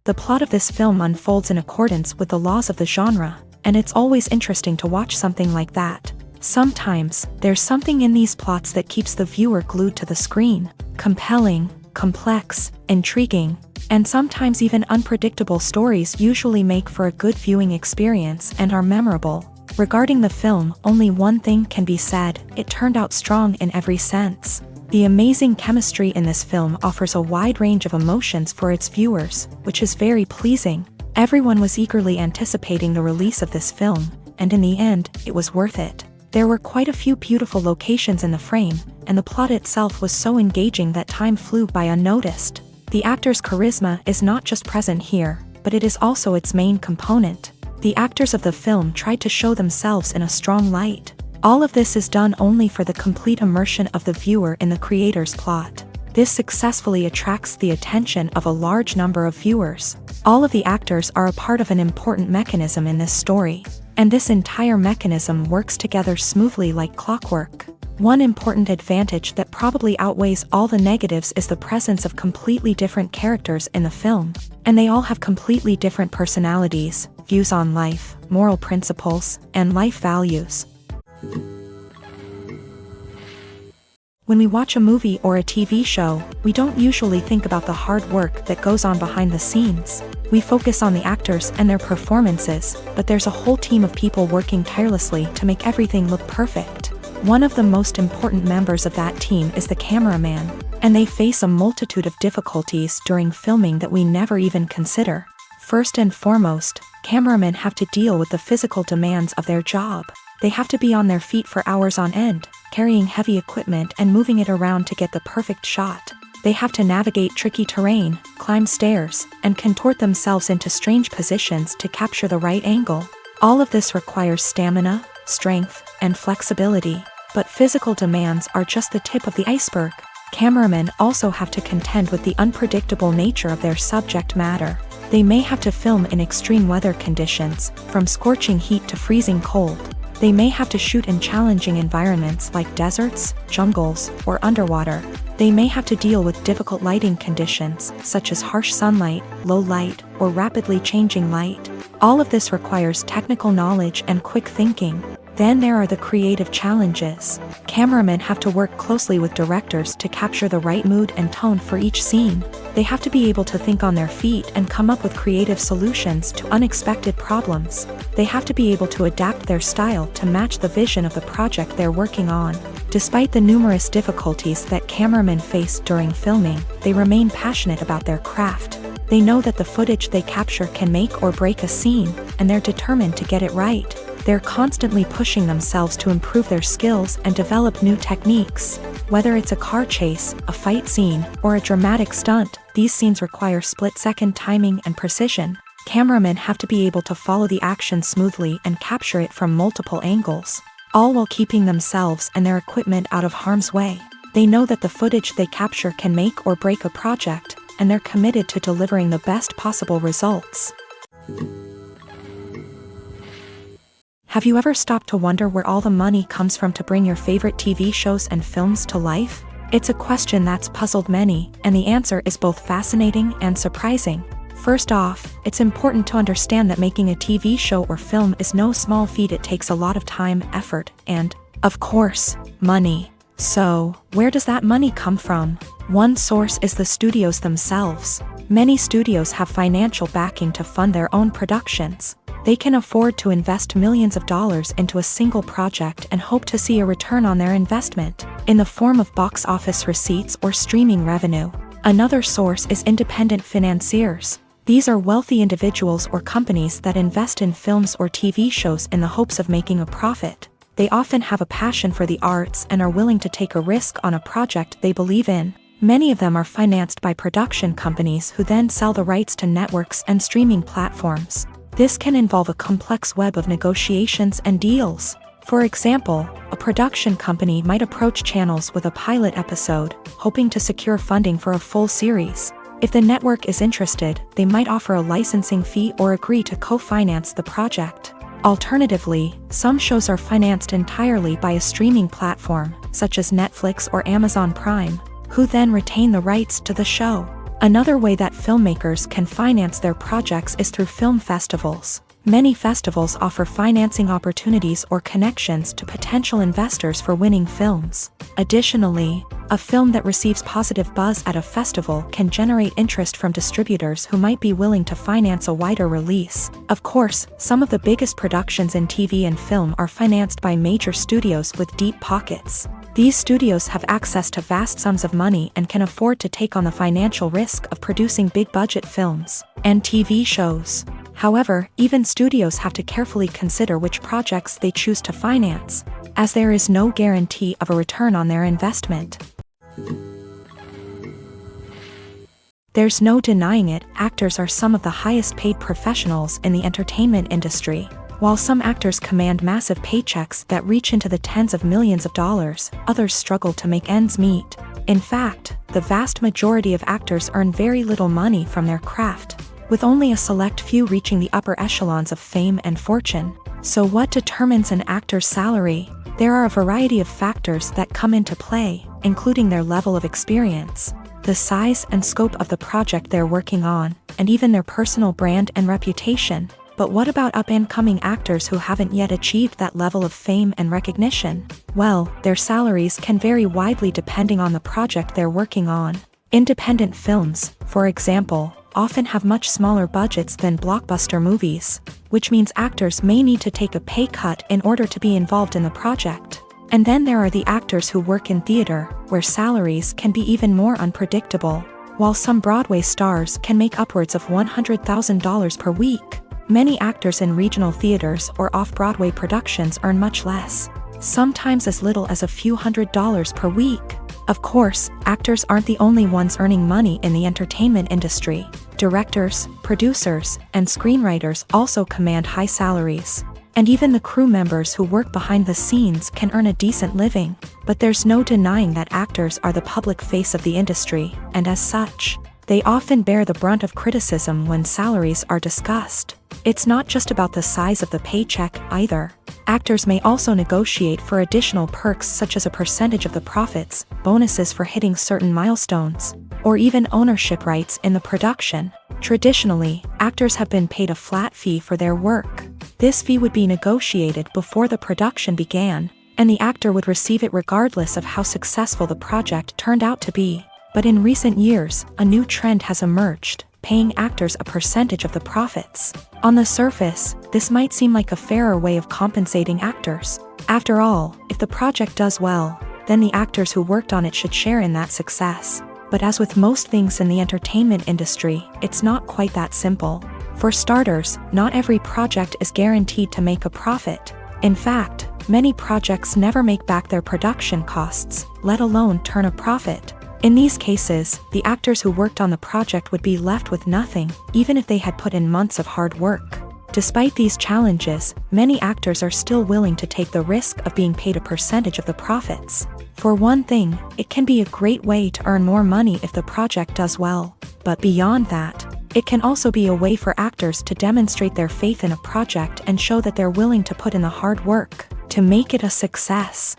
The plot of this film unfolds in accordance with the laws of the genre, and it's always interesting to watch something like that. Sometimes, there's something in these plots that keeps the viewer glued to the screen. Compelling, complex, intriguing, and sometimes even unpredictable stories usually make for a good viewing experience and are memorable. Regarding the film, only one thing can be said: it turned out strong in every sense. The amazing chemistry in this film offers a wide range of emotions for its viewers, which is very pleasing. Everyone was eagerly anticipating the release of this film, and in the end, it was worth it. There were quite a few beautiful locations in the frame, and the plot itself was so engaging that time flew by unnoticed. The actor's charisma is not just present here, but it is also its main component. The actors of the film tried to show themselves in a strong light. All of this is done only for the complete immersion of the viewer in the creator's plot. This successfully attracts the attention of a large number of viewers. All of the actors are a part of an important mechanism in this story, and this entire mechanism works together smoothly like clockwork. One important advantage that probably outweighs all the negatives is the presence of completely different characters in the film, and they all have completely different personalities, views on life, moral principles, and life values. When we watch a movie or a TV show, we don't usually think about the hard work that goes on behind the scenes. We focus on the actors and their performances, but there's a whole team of people working tirelessly to make everything look perfect. One of the most important members of that team is the cameraman, and they face a multitude of difficulties during filming that we never even consider. First and foremost, cameramen have to deal with the physical demands of their job. They have to be on their feet for hours on end, carrying heavy equipment and moving it around to get the perfect shot. They have to navigate tricky terrain, climb stairs, and contort themselves into strange positions to capture the right angle. All of this requires stamina, strength, and flexibility. But physical demands are just the tip of the iceberg. Cameramen also have to contend with the unpredictable nature of their subject matter. They may have to film in extreme weather conditions, from scorching heat to freezing cold. They may have to shoot in challenging environments like deserts, jungles, or underwater. They may have to deal with difficult lighting conditions, such as harsh sunlight, low light, or rapidly changing light. All of this requires technical knowledge and quick thinking. Then there are the creative challenges. Cameramen have to work closely with directors to capture the right mood and tone for each scene. They have to be able to think on their feet and come up with creative solutions to unexpected problems. They have to be able to adapt their style to match the vision of the project they're working on. Despite the numerous difficulties that cameramen face during filming, they remain passionate about their craft. They know that the footage they capture can make or break a scene, and they're determined to get it right. They're constantly pushing themselves to improve their skills and develop new techniques. Whether it's a car chase, a fight scene, or a dramatic stunt, these scenes require split-second timing and precision. Cameramen have to be able to follow the action smoothly and capture it from multiple angles, all while keeping themselves and their equipment out of harm's way. They know that the footage they capture can make or break a project, and they're committed to delivering the best possible results. Have you ever stopped to wonder where all the money comes from to bring your favorite TV shows and films to life? It's a question that's puzzled many, and the answer is both fascinating and surprising. First off, it's important to understand that making a TV show or film is no small feat. It takes a lot of time, effort, and, of course, money. So, where does that money come from? One source is the studios themselves. Many studios have financial backing to fund their own productions. They can afford to invest millions of dollars into a single project and hope to see a return on their investment, in the form of box office receipts or streaming revenue. Another source is independent financiers. These are wealthy individuals or companies that invest in films or TV shows in the hopes of making a profit. They often have a passion for the arts and are willing to take a risk on a project they believe in. Many of them are financed by production companies who then sell the rights to networks and streaming platforms. This can involve a complex web of negotiations and deals. For example, a production company might approach channels with a pilot episode, hoping to secure funding for a full series. If the network is interested, they might offer a licensing fee or agree to co-finance the project. Alternatively, some shows are financed entirely by a streaming platform, such as Netflix or Amazon Prime, who then retain the rights to the show. Another way that filmmakers can finance their projects is through film festivals. Many festivals offer financing opportunities or connections to potential investors for winning films. Additionally, a film that receives positive buzz at a festival can generate interest from distributors who might be willing to finance a wider release. Of course, some of the biggest productions in TV and film are financed by major studios with deep pockets. These studios have access to vast sums of money and can afford to take on the financial risk of producing big-budget films and TV shows. However, even studios have to carefully consider which projects they choose to finance, as there is no guarantee of a return on their investment. There's no denying it, actors are some of the highest paid professionals in the entertainment industry. While some actors command massive paychecks that reach into the tens of millions of dollars, others struggle to make ends meet. In fact, the vast majority of actors earn very little money from their craft, with only a select few reaching the upper echelons of fame and fortune. So what determines an actor's salary? There are a variety of factors that come into play, including their level of experience, the size and scope of the project they're working on, and even their personal brand and reputation. But what about up-and-coming actors who haven't yet achieved that level of fame and recognition? Well, their salaries can vary widely depending on the project they're working on. Independent films, for example, often have much smaller budgets than blockbuster movies, which means actors may need to take a pay cut in order to be involved in the project. And then there are the actors who work in theater, where salaries can be even more unpredictable. While some Broadway stars can make upwards of $100,000 per week, many actors in regional theaters or off-Broadway productions earn much less, sometimes as little as a few $100s per week. Of course, actors aren't the only ones earning money in the entertainment industry. Directors, producers, and screenwriters also command high salaries. And even the crew members who work behind the scenes can earn a decent living. But there's no denying that actors are the public face of the industry, and as such, they often bear the brunt of criticism when salaries are discussed. It's not just about the size of the paycheck, either. Actors may also negotiate for additional perks such as a percentage of the profits, bonuses for hitting certain milestones, or even ownership rights in the production. Traditionally, actors have been paid a flat fee for their work. This fee would be negotiated before the production began, and the actor would receive it regardless of how successful the project turned out to be. But in recent years, a new trend has emerged, paying actors a percentage of the profits. On the surface, this might seem like a fairer way of compensating actors. After all, if the project does well, then the actors who worked on it should share in that success. But as with most things in the entertainment industry, it's not quite that simple. For starters, not every project is guaranteed to make a profit. In fact, many projects never make back their production costs, let alone turn a profit. In these cases, the actors who worked on the project would be left with nothing, even if they had put in months of hard work. Despite these challenges, many actors are still willing to take the risk of being paid a percentage of the profits. For one thing, it can be a great way to earn more money if the project does well. But beyond that, it can also be a way for actors to demonstrate their faith in a project and show that they're willing to put in the hard work to make it a success.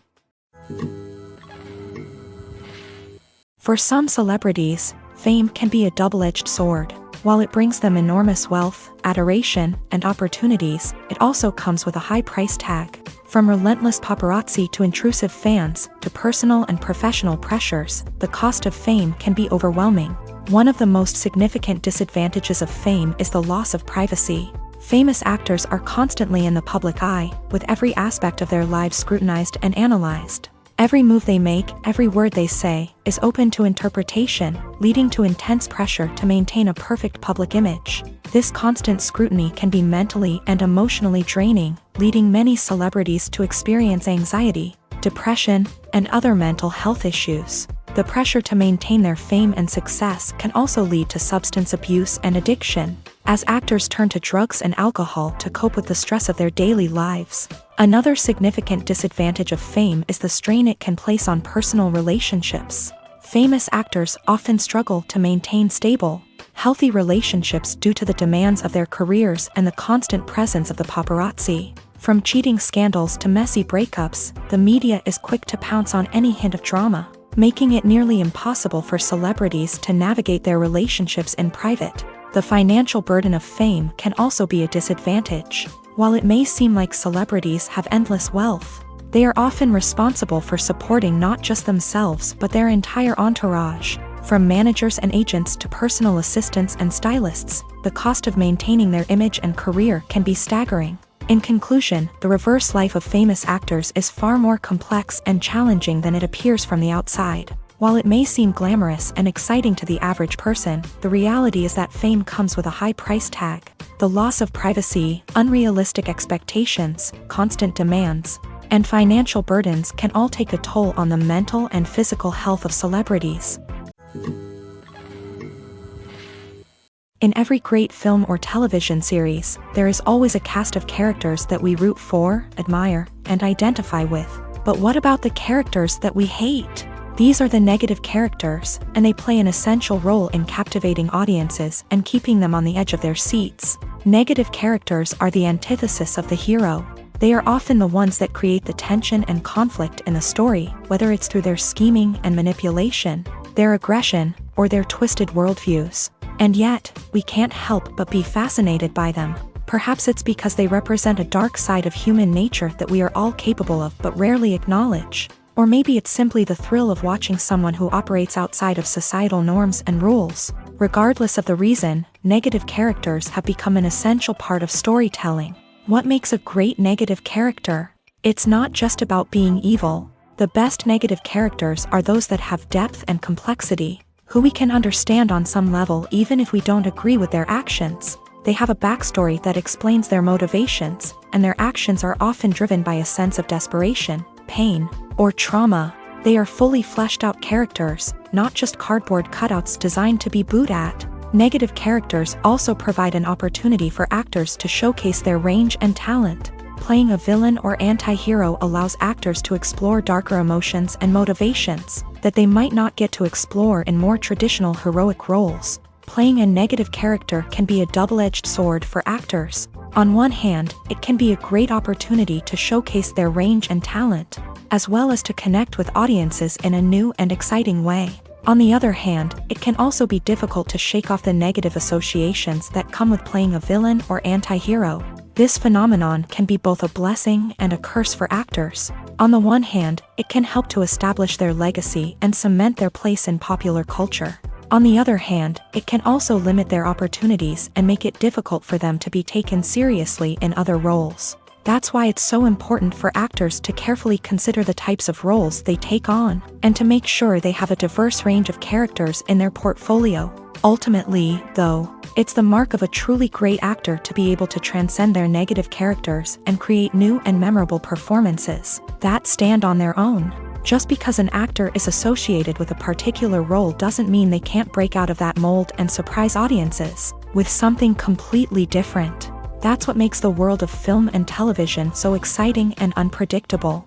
For some celebrities, fame can be a double-edged sword. While it brings them enormous wealth, adoration, and opportunities, it also comes with a high price tag. From relentless paparazzi to intrusive fans, to personal and professional pressures, the cost of fame can be overwhelming. One of the most significant disadvantages of fame is the loss of privacy. Famous actors are constantly in the public eye, with every aspect of their lives scrutinized and analyzed. Every move they make, every word they say, is open to interpretation, leading to intense pressure to maintain a perfect public image. This constant scrutiny can be mentally and emotionally draining, leading many celebrities to experience anxiety, depression, and other mental health issues. The pressure to maintain their fame and success can also lead to substance abuse and addiction, as actors turn to drugs and alcohol to cope with the stress of their daily lives. Another significant disadvantage of fame is the strain it can place on personal relationships. Famous actors often struggle to maintain stable, healthy relationships due to the demands of their careers and the constant presence of the paparazzi. From cheating scandals to messy breakups, the media is quick to pounce on any hint of drama. making it nearly impossible for celebrities to navigate their relationships in private. The financial burden of fame can also be a disadvantage. While it may seem like celebrities have endless wealth, they are often responsible for supporting not just themselves but their entire entourage. From managers and agents to personal assistants and stylists, the cost of maintaining their image and career can be staggering. In conclusion, the reverse life of famous actors is far more complex and challenging than it appears from the outside. While it may seem glamorous and exciting to the average person, the reality is that fame comes with a high price tag. The loss of privacy, unrealistic expectations, constant demands, and financial burdens can all take a toll on the mental and physical health of celebrities. In every great film or television series, there is always a cast of characters that we root for, admire, and identify with. But what about the characters that we hate? These are the negative characters, and they play an essential role in captivating audiences and keeping them on the edge of their seats. Negative characters are the antithesis of the hero. They are often the ones that create the tension and conflict in the story, whether it's through their scheming and manipulation, their aggression, or their twisted worldviews. And yet, we can't help but be fascinated by them. Perhaps it's because they represent a dark side of human nature that we are all capable of but rarely acknowledge. Or maybe it's simply the thrill of watching someone who operates outside of societal norms and rules. Regardless of the reason, negative characters have become an essential part of storytelling. What makes a great negative character? It's not just about being evil. The best negative characters are those that have depth and complexity, who we can understand on some level even if we don't agree with their actions. They have a backstory that explains their motivations, and their actions are often driven by a sense of desperation, pain, or trauma. They are fully fleshed out characters, not just cardboard cutouts designed to be booed at. Negative characters also provide an opportunity for actors to showcase their range and talent. Playing a villain or anti-hero allows actors to explore darker emotions and motivations that they might not get to explore in more traditional heroic roles. Playing a negative character can be a double-edged sword for actors. On one hand, it can be a great opportunity to showcase their range and talent, as well as to connect with audiences in a new and exciting way. On the other hand, it can also be difficult to shake off the negative associations that come with playing a villain or anti-hero. This phenomenon can be both a blessing and a curse for actors. On the one hand, it can help to establish their legacy and cement their place in popular culture. On the other hand, it can also limit their opportunities and make it difficult for them to be taken seriously in other roles. That's why it's so important for actors to carefully consider the types of roles they take on, and to make sure they have a diverse range of characters in their portfolio. Ultimately, though, it's the mark of a truly great actor to be able to transcend their negative characters and create new and memorable performances that stand on their own. Just because an actor is associated with a particular role doesn't mean they can't break out of that mold and surprise audiences with something completely different. That's what makes the world of film and television so exciting and unpredictable.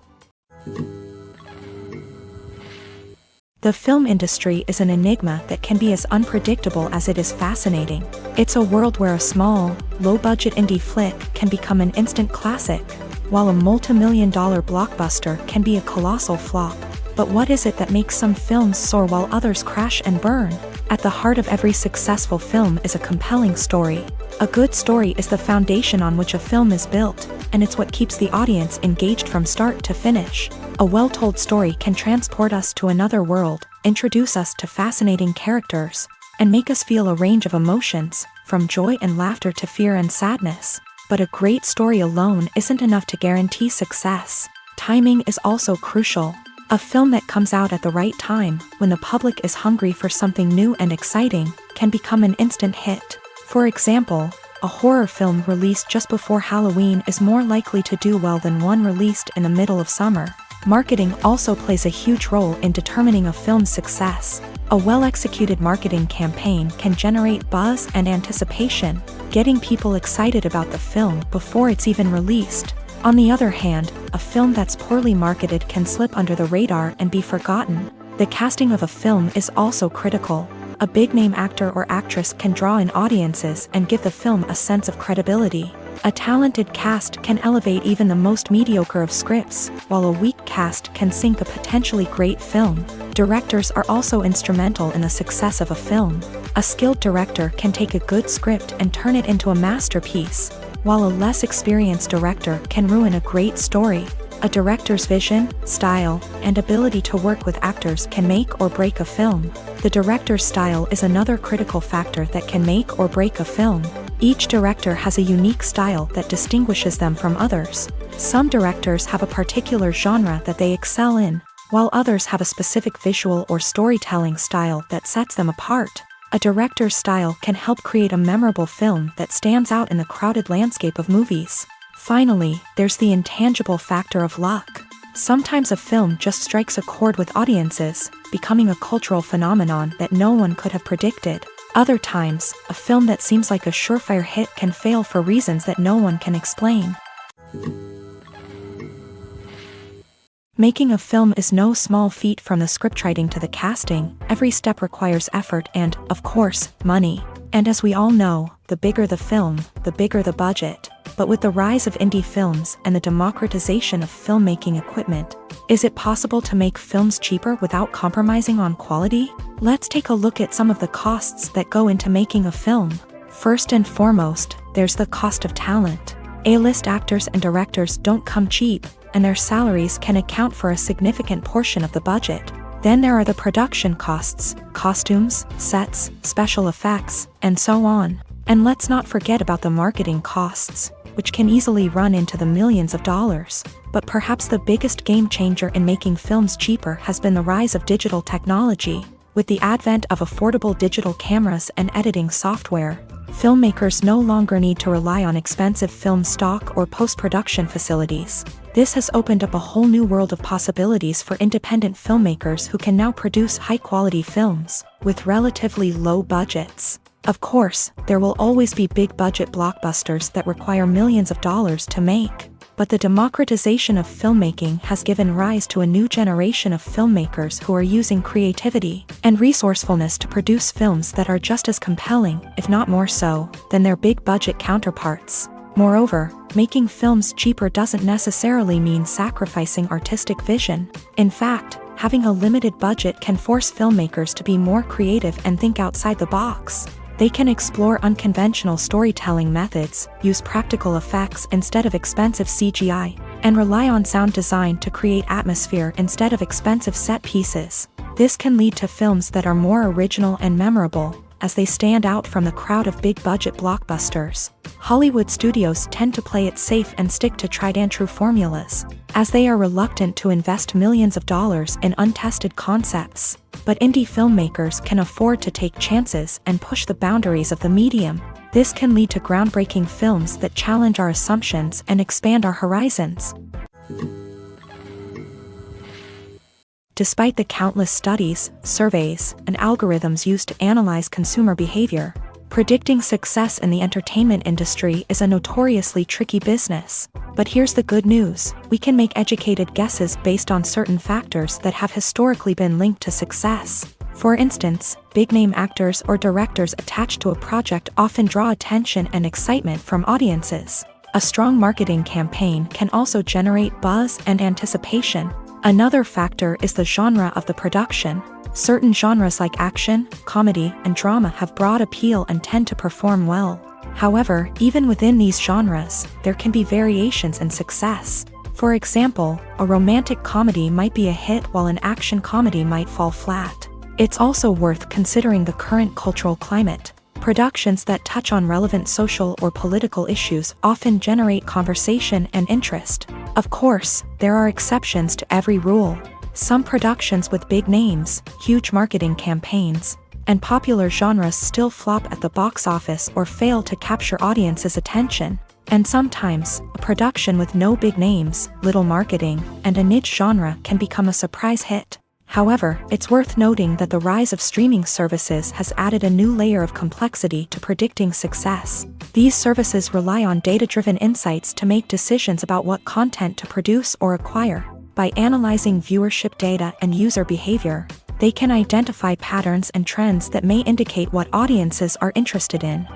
The film industry is an enigma that can be as unpredictable as it is fascinating. It's a world where a small, low-budget indie flick can become an instant classic, while a multi-million-dollar blockbuster can be a colossal flop. But what is it that makes some films soar while others crash and burn? At the heart of every successful film is a compelling story. A good story is the foundation on which a film is built, and it's what keeps the audience engaged from start to finish. A well-told story can transport us to another world, introduce us to fascinating characters, and make us feel a range of emotions, from joy and laughter to fear and sadness. But a great story alone isn't enough to guarantee success. Timing is also crucial. A film that comes out at the right time, when the public is hungry for something new and exciting, can become an instant hit. For example, a horror film released just before Halloween is more likely to do well than one released in the middle of summer. Marketing also plays a huge role in determining a film's success. A well-executed marketing campaign can generate buzz and anticipation, getting people excited about the film before it's even released. On the other hand, a film that's poorly marketed can slip under the radar and be forgotten. The casting of a film is also critical. A big-name actor or actress can draw in audiences and give the film a sense of credibility. A talented cast can elevate even the most mediocre of scripts, while a weak cast can sink a potentially great film. Directors are also instrumental in the success of a film. A skilled director can take a good script and turn it into a masterpiece, while a less experienced director can ruin a great story. A director's vision, style, and ability to work with actors can make or break a film. The director's style is another critical factor that can make or break a film. Each director has a unique style that distinguishes them from others. Some directors have a particular genre that they excel in, while others have a specific visual or storytelling style that sets them apart. A director's style can help create a memorable film that stands out in the crowded landscape of movies. Finally, there's the intangible factor of luck. Sometimes a film just strikes a chord with audiences, becoming a cultural phenomenon that no one could have predicted. Other times, a film that seems like a surefire hit can fail for reasons that no one can explain. Making a film is no small feat. From the scriptwriting to the casting, every step requires effort and, of course, money. And as we all know, the bigger the film, the bigger the budget. But with the rise of indie films and the democratization of filmmaking equipment, is it possible to make films cheaper without compromising on quality? Let's take a look at some of the costs that go into making a film. First and foremost, there's the cost of talent. A-list actors and directors don't come cheap, and their salaries can account for a significant portion of the budget. Then there are the production costs, costumes, sets, special effects, and so on. And let's not forget about the marketing costs, which can easily run into the millions of dollars. But perhaps the biggest game changer in making films cheaper has been the rise of digital technology. With the advent of affordable digital cameras and editing software, filmmakers no longer need to rely on expensive film stock or post-production facilities. This has opened up a whole new world of possibilities for independent filmmakers who can now produce high-quality films with relatively low budgets. Of course, there will always be big-budget blockbusters that require millions of dollars to make. But the democratization of filmmaking has given rise to a new generation of filmmakers who are using creativity and resourcefulness to produce films that are just as compelling, if not more so, than their big-budget counterparts. Moreover, making films cheaper doesn't necessarily mean sacrificing artistic vision. In fact, having a limited budget can force filmmakers to be more creative and think outside the box. They can explore unconventional storytelling methods, use practical effects instead of expensive CGI, and rely on sound design to create atmosphere instead of expensive set pieces. This can lead to films that are more original and memorable, as they stand out from the crowd of big-budget blockbusters. Hollywood studios tend to play it safe and stick to tried-and-true formulas, as they are reluctant to invest millions of dollars in untested concepts. But indie filmmakers can afford to take chances and push the boundaries of the medium. This can lead to groundbreaking films that challenge our assumptions and expand our horizons. Despite the countless studies, surveys, and algorithms used to analyze consumer behavior, predicting success in the entertainment industry is a notoriously tricky business. But here's the good news: we can make educated guesses based on certain factors that have historically been linked to success. For instance, big-name actors or directors attached to a project often draw attention and excitement from audiences. A strong marketing campaign can also generate buzz and anticipation. Another factor is the genre of the production. Certain genres like action, comedy, and drama have broad appeal and tend to perform well. However, even within these genres, there can be variations in success. For example, a romantic comedy might be a hit while an action comedy might fall flat. It's also worth considering the current cultural climate. Productions that touch on relevant social or political issues often generate conversation and interest. Of course, there are exceptions to every rule. Some productions with big names, huge marketing campaigns, and popular genres still flop at the box office or fail to capture audiences' attention. And sometimes, a production with no big names, little marketing, and a niche genre can become a surprise hit. However, it's worth noting that the rise of streaming services has added a new layer of complexity to predicting success. These services rely on data-driven insights to make decisions about what content to produce or acquire. By analyzing viewership data and user behavior, they can identify patterns and trends that may indicate what audiences are interested in.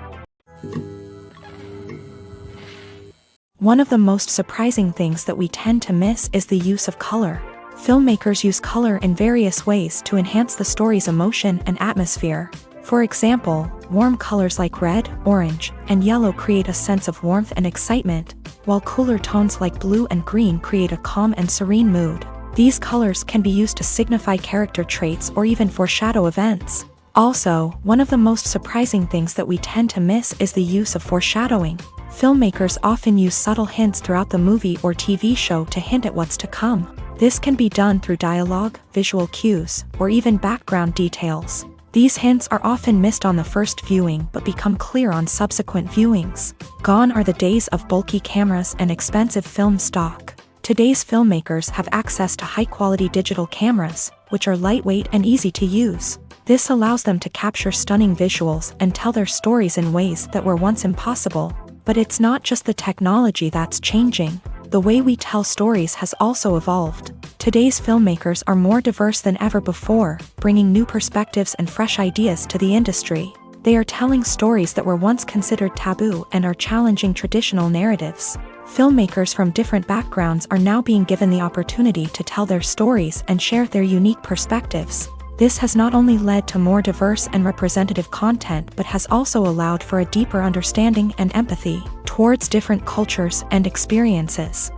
One of the most surprising things that we tend to miss is the use of color. Filmmakers use color in various ways to enhance the story's emotion and atmosphere. For example, warm colors like red, orange, and yellow create a sense of warmth and excitement, while cooler tones like blue and green create a calm and serene mood. These colors can be used to signify character traits or even foreshadow events. Also, one of the most surprising things that we tend to miss is the use of foreshadowing. Filmmakers often use subtle hints throughout the movie or TV show to hint at what's to come. This can be done through dialogue, visual cues, or even background details. These hints are often missed on the first viewing but become clear on subsequent viewings. Gone are the days of bulky cameras and expensive film stock. Today's filmmakers have access to high-quality digital cameras, which are lightweight and easy to use. This allows them to capture stunning visuals and tell their stories in ways that were once impossible. But it's not just the technology that's changing. The way we tell stories has also evolved. Today's filmmakers are more diverse than ever before, bringing new perspectives and fresh ideas to the industry. They are telling stories that were once considered taboo and are challenging traditional narratives. Filmmakers from different backgrounds are now being given the opportunity to tell their stories and share their unique perspectives. This has not only led to more diverse and representative content but has also allowed for a deeper understanding and empathy towards different cultures and experiences.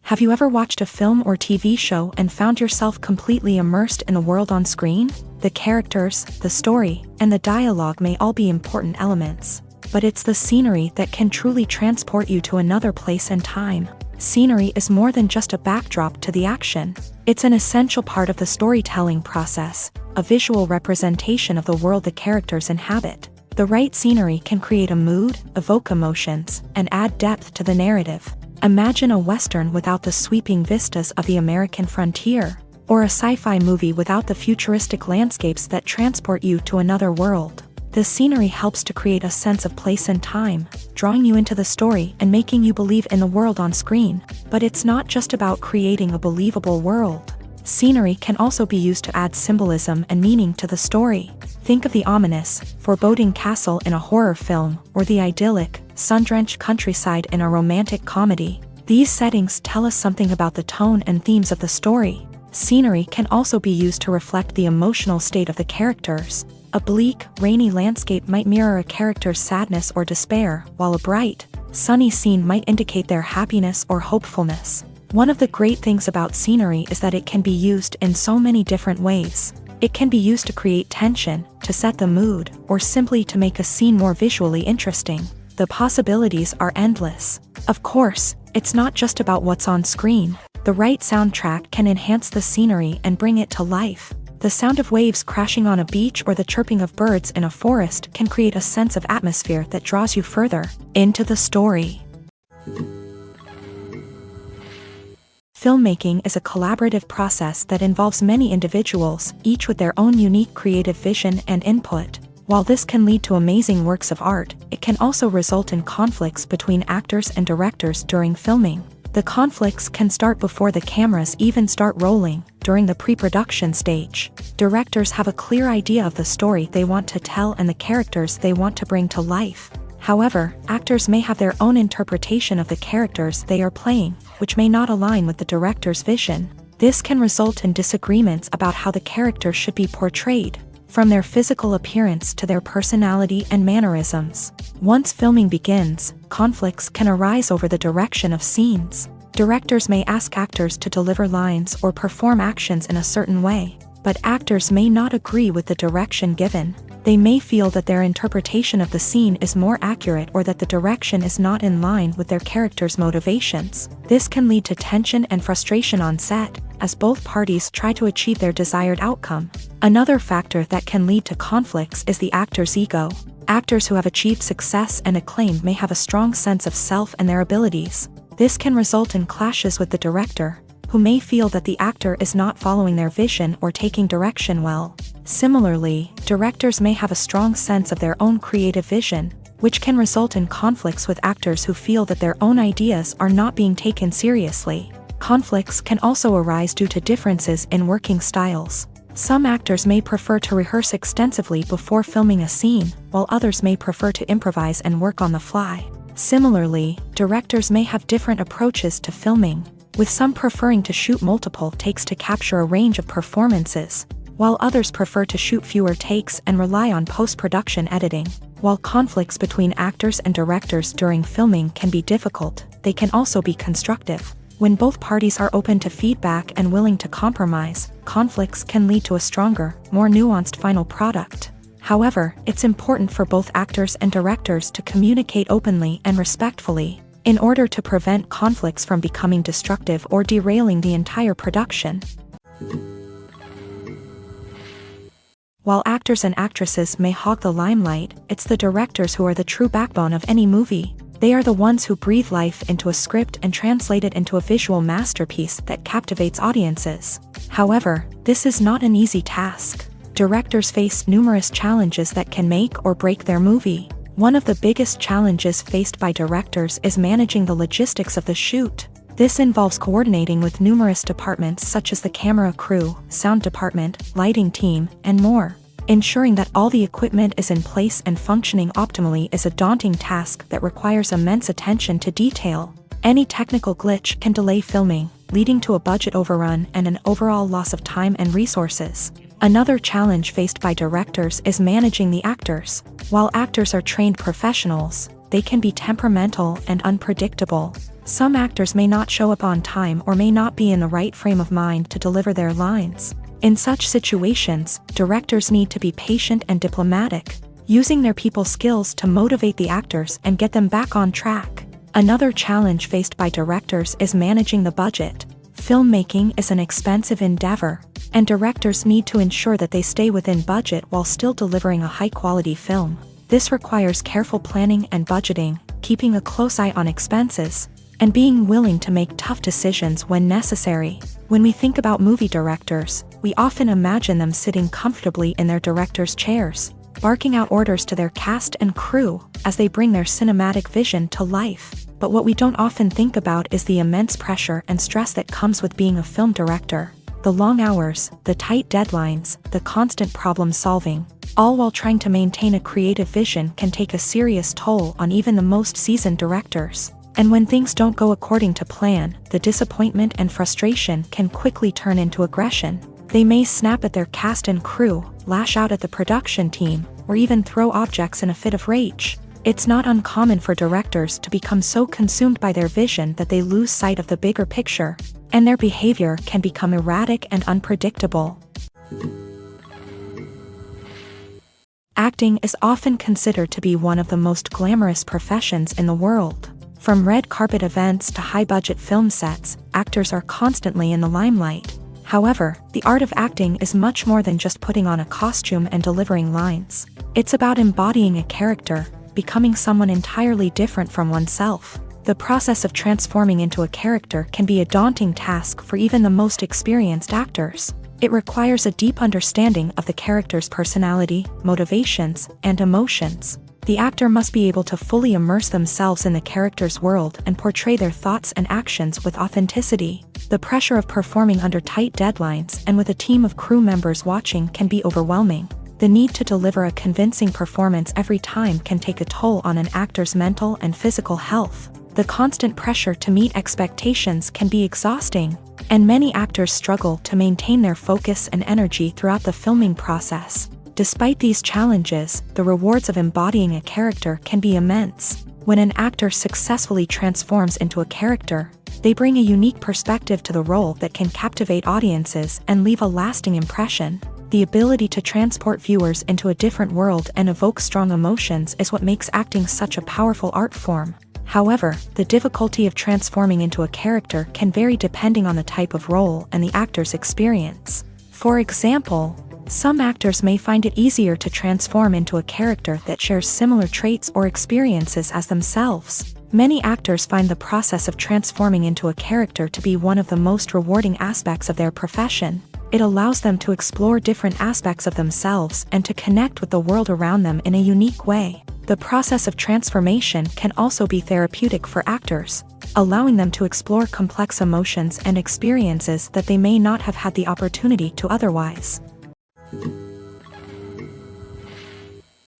Have you ever watched a film or TV show and found yourself completely immersed in the world on screen? The characters, the story, and the dialogue may all be important elements, but it's the scenery that can truly transport you to another place and time. Scenery is more than just a backdrop to the action. It's an essential part of the storytelling process, a visual representation of the world the characters inhabit. The right scenery can create a mood, evoke emotions, and add depth to the narrative. Imagine a Western without the sweeping vistas of the American frontier, or a sci-fi movie without the futuristic landscapes that transport you to another world. The scenery helps to create a sense of place and time, drawing you into the story and making you believe in the world on screen. But it's not just about creating a believable world. Scenery can also be used to add symbolism and meaning to the story. Think of the ominous, foreboding castle in a horror film, or the idyllic, sun-drenched countryside in a romantic comedy. These settings tell us something about the tone and themes of the story. Scenery can also be used to reflect the emotional state of the characters. A bleak, rainy landscape might mirror a character's sadness or despair, while a bright, sunny scene might indicate their happiness or hopefulness. One of the great things about scenery is that it can be used in so many different ways. It can be used to create tension, to set the mood, or simply to make a scene more visually interesting. The possibilities are endless. Of course, it's not just about what's on screen. The right soundtrack can enhance the scenery and bring it to life. The sound of waves crashing on a beach or the chirping of birds in a forest can create a sense of atmosphere that draws you further into the story. Filmmaking is a collaborative process that involves many individuals, each with their own unique creative vision and input. While this can lead to amazing works of art, it can also result in conflicts between actors and directors during filming. The conflicts can start before the cameras even start rolling, during the pre-production stage. Directors have a clear idea of the story they want to tell and the characters they want to bring to life. However, actors may have their own interpretation of the characters they are playing, which may not align with the director's vision. This can result in disagreements about how the characters should be portrayed, from their physical appearance to their personality and mannerisms. Once filming begins, conflicts can arise over the direction of scenes. Directors may ask actors to deliver lines or perform actions in a certain way, but actors may not agree with the direction given. They may feel that their interpretation of the scene is more accurate or that the direction is not in line with their character's motivations. This can lead to tension and frustration on set, as both parties try to achieve their desired outcome. Another factor that can lead to conflicts is the actor's ego. Actors who have achieved success and acclaim may have a strong sense of self and their abilities. This can result in clashes with the director, who may feel that the actor is not following their vision or taking direction well. Similarly, directors may have a strong sense of their own creative vision, which can result in conflicts with actors who feel that their own ideas are not being taken seriously. Conflicts can also arise due to differences in working styles. Some actors may prefer to rehearse extensively before filming a scene, while others may prefer to improvise and work on the fly. Similarly, directors may have different approaches to filming, with some preferring to shoot multiple takes to capture a range of performances, while others prefer to shoot fewer takes and rely on post-production editing. While conflicts between actors and directors during filming can be difficult, they can also be constructive. When both parties are open to feedback and willing to compromise, conflicts can lead to a stronger, more nuanced final product. However, it's important for both actors and directors to communicate openly and respectfully, in order to prevent conflicts from becoming destructive or derailing the entire production. While actors and actresses may hog the limelight, it's the directors who are the true backbone of any movie. They are the ones who breathe life into a script and translate it into a visual masterpiece that captivates audiences. However, this is not an easy task. Directors face numerous challenges that can make or break their movie. One of the biggest challenges faced by directors is managing the logistics of the shoot. This involves coordinating with numerous departments such as the camera crew, sound department, lighting team, and more. Ensuring that all the equipment is in place and functioning optimally is a daunting task that requires immense attention to detail. Any technical glitch can delay filming, leading to a budget overrun and an overall loss of time and resources. Another challenge faced by directors is managing the actors. While actors are trained professionals, they can be temperamental and unpredictable. Some actors may not show up on time or may not be in the right frame of mind to deliver their lines. In such situations, directors need to be patient and diplomatic, using their people skills to motivate the actors and get them back on track. Another challenge faced by directors is managing the budget. Filmmaking is an expensive endeavor, and directors need to ensure that they stay within budget while still delivering a high-quality film. This requires careful planning and budgeting, keeping a close eye on expenses, and being willing to make tough decisions when necessary. When we think about movie directors, we often imagine them sitting comfortably in their director's chairs, barking out orders to their cast and crew as they bring their cinematic vision to life. But what we don't often think about is the immense pressure and stress that comes with being a film director. The long hours, the tight deadlines, the constant problem solving, all while trying to maintain a creative vision can take a serious toll on even the most seasoned directors. And when things don't go according to plan, the disappointment and frustration can quickly turn into aggression. They may snap at their cast and crew, lash out at the production team, or even throw objects in a fit of rage. It's not uncommon for directors to become so consumed by their vision that they lose sight of the bigger picture, and their behavior can become erratic and unpredictable. Acting is often considered to be one of the most glamorous professions in the world. From red carpet events to high-budget film sets, actors are constantly in the limelight. However, the art of acting is much more than just putting on a costume and delivering lines. It's about embodying a character, becoming someone entirely different from oneself. The process of transforming into a character can be a daunting task for even the most experienced actors. It requires a deep understanding of the character's personality, motivations, and emotions. The actor must be able to fully immerse themselves in the character's world and portray their thoughts and actions with authenticity. The pressure of performing under tight deadlines and with a team of crew members watching can be overwhelming. The need to deliver a convincing performance every time can take a toll on an actor's mental and physical health. The constant pressure to meet expectations can be exhausting, and many actors struggle to maintain their focus and energy throughout the filming process. Despite these challenges, the rewards of embodying a character can be immense. When an actor successfully transforms into a character, they bring a unique perspective to the role that can captivate audiences and leave a lasting impression. The ability to transport viewers into a different world and evoke strong emotions is what makes acting such a powerful art form. However, the difficulty of transforming into a character can vary depending on the type of role and the actor's experience. For example, some actors may find it easier to transform into a character that shares similar traits or experiences as themselves. Many actors find the process of transforming into a character to be one of the most rewarding aspects of their profession. It allows them to explore different aspects of themselves and to connect with the world around them in a unique way. The process of transformation can also be therapeutic for actors, allowing them to explore complex emotions and experiences that they may not have had the opportunity to otherwise.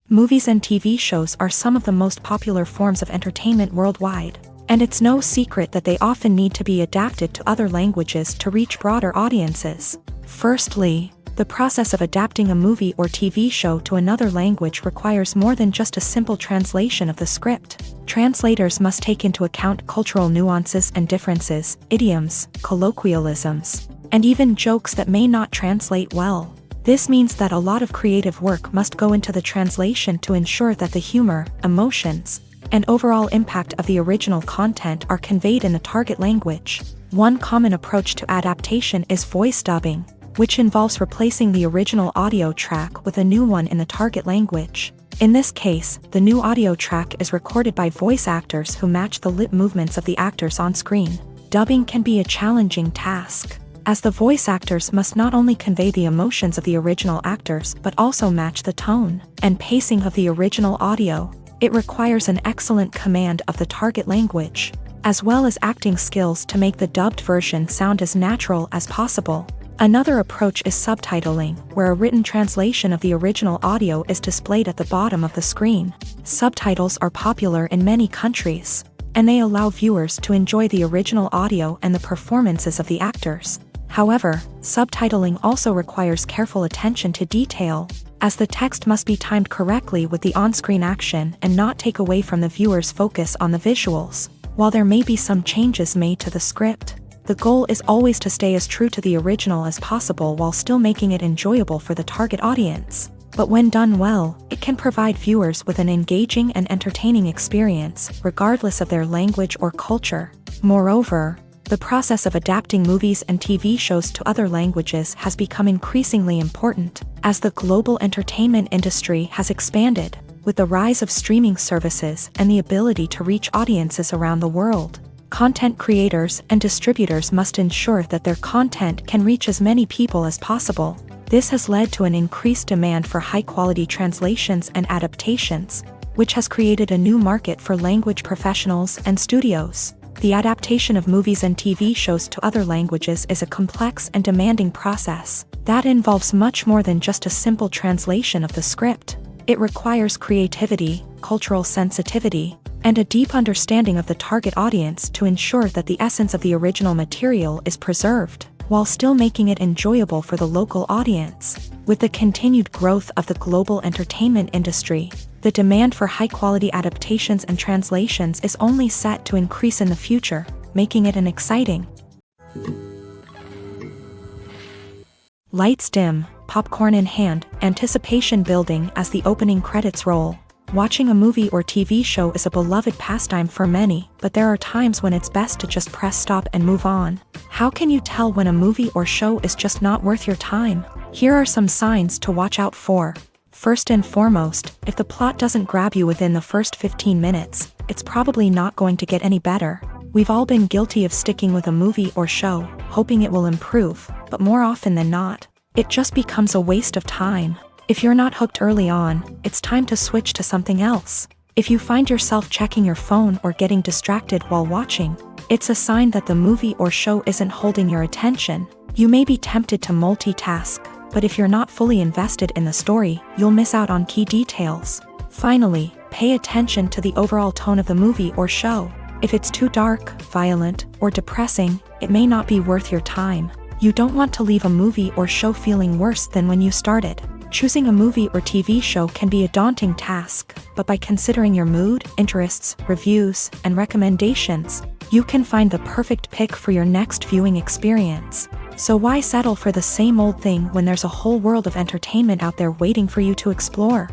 Movies and TV shows are some of the most popular forms of entertainment worldwide, and it's no secret that they often need to be adapted to other languages to reach broader audiences. Firstly, the process of adapting a movie or TV show to another language requires more than just a simple translation of the script. Translators must take into account cultural nuances and differences, idioms, colloquialisms, and even jokes that may not translate well. This means that a lot of creative work must go into the translation to ensure that the humor, emotions, and overall impact of the original content are conveyed in the target language. One common approach to adaptation is voice dubbing, which involves replacing the original audio track with a new one in the target language. In this case, the new audio track is recorded by voice actors who match the lip movements of the actors on screen. Dubbing can be a challenging task, as the voice actors must not only convey the emotions of the original actors but also match the tone and pacing of the original audio. It requires an excellent command of the target language, as well as acting skills to make the dubbed version sound as natural as possible. Another approach is subtitling, where a written translation of the original audio is displayed at the bottom of the screen. Subtitles are popular in many countries, and they allow viewers to enjoy the original audio and the performances of the actors. However, subtitling also requires careful attention to detail, as the text must be timed correctly with the on-screen action and not take away from the viewer's focus on the visuals. While there may be some changes made to the script, the goal is always to stay as true to the original as possible while still making it enjoyable for the target audience. But when done well, it can provide viewers with an engaging and entertaining experience, regardless of their language or culture. Moreover, the process of adapting movies and TV shows to other languages has become increasingly important, as the global entertainment industry has expanded, with the rise of streaming services and the ability to reach audiences around the world. Content creators and distributors must ensure that their content can reach as many people as possible. This has led to an increased demand for high-quality translations and adaptations, which has created a new market for language professionals and studios. The adaptation of movies and TV shows to other languages is a complex and demanding process that involves much more than just a simple translation of the script. It requires creativity, cultural sensitivity, and a deep understanding of the target audience to ensure that the essence of the original material is preserved, while still making it enjoyable for the local audience. With the continued growth of the global entertainment industry, the demand for high-quality adaptations and translations is only set to increase in the future, making it an exciting. Lights dim, popcorn in hand, anticipation building as the opening credits roll. Watching a movie or TV show is a beloved pastime for many, but there are times when it's best to just press stop and move on. How can you tell when a movie or show is just not worth your time? Here are some signs to watch out for. First and foremost, if the plot doesn't grab you within the first 15 minutes, it's probably not going to get any better. We've all been guilty of sticking with a movie or show, hoping it will improve, but more often than not, it just becomes a waste of time. If you're not hooked early on, it's time to switch to something else. If you find yourself checking your phone or getting distracted while watching, it's a sign that the movie or show isn't holding your attention. You may be tempted to multitask, but if you're not fully invested in the story, you'll miss out on key details. Finally, pay attention to the overall tone of the movie or show. If it's too dark, violent, or depressing, it may not be worth your time. You don't want to leave a movie or show feeling worse than when you started. Choosing a movie or TV show can be a daunting task, but by considering your mood, interests, reviews, and recommendations, you can find the perfect pick for your next viewing experience. So why settle for the same old thing when there's a whole world of entertainment out there waiting for you to explore?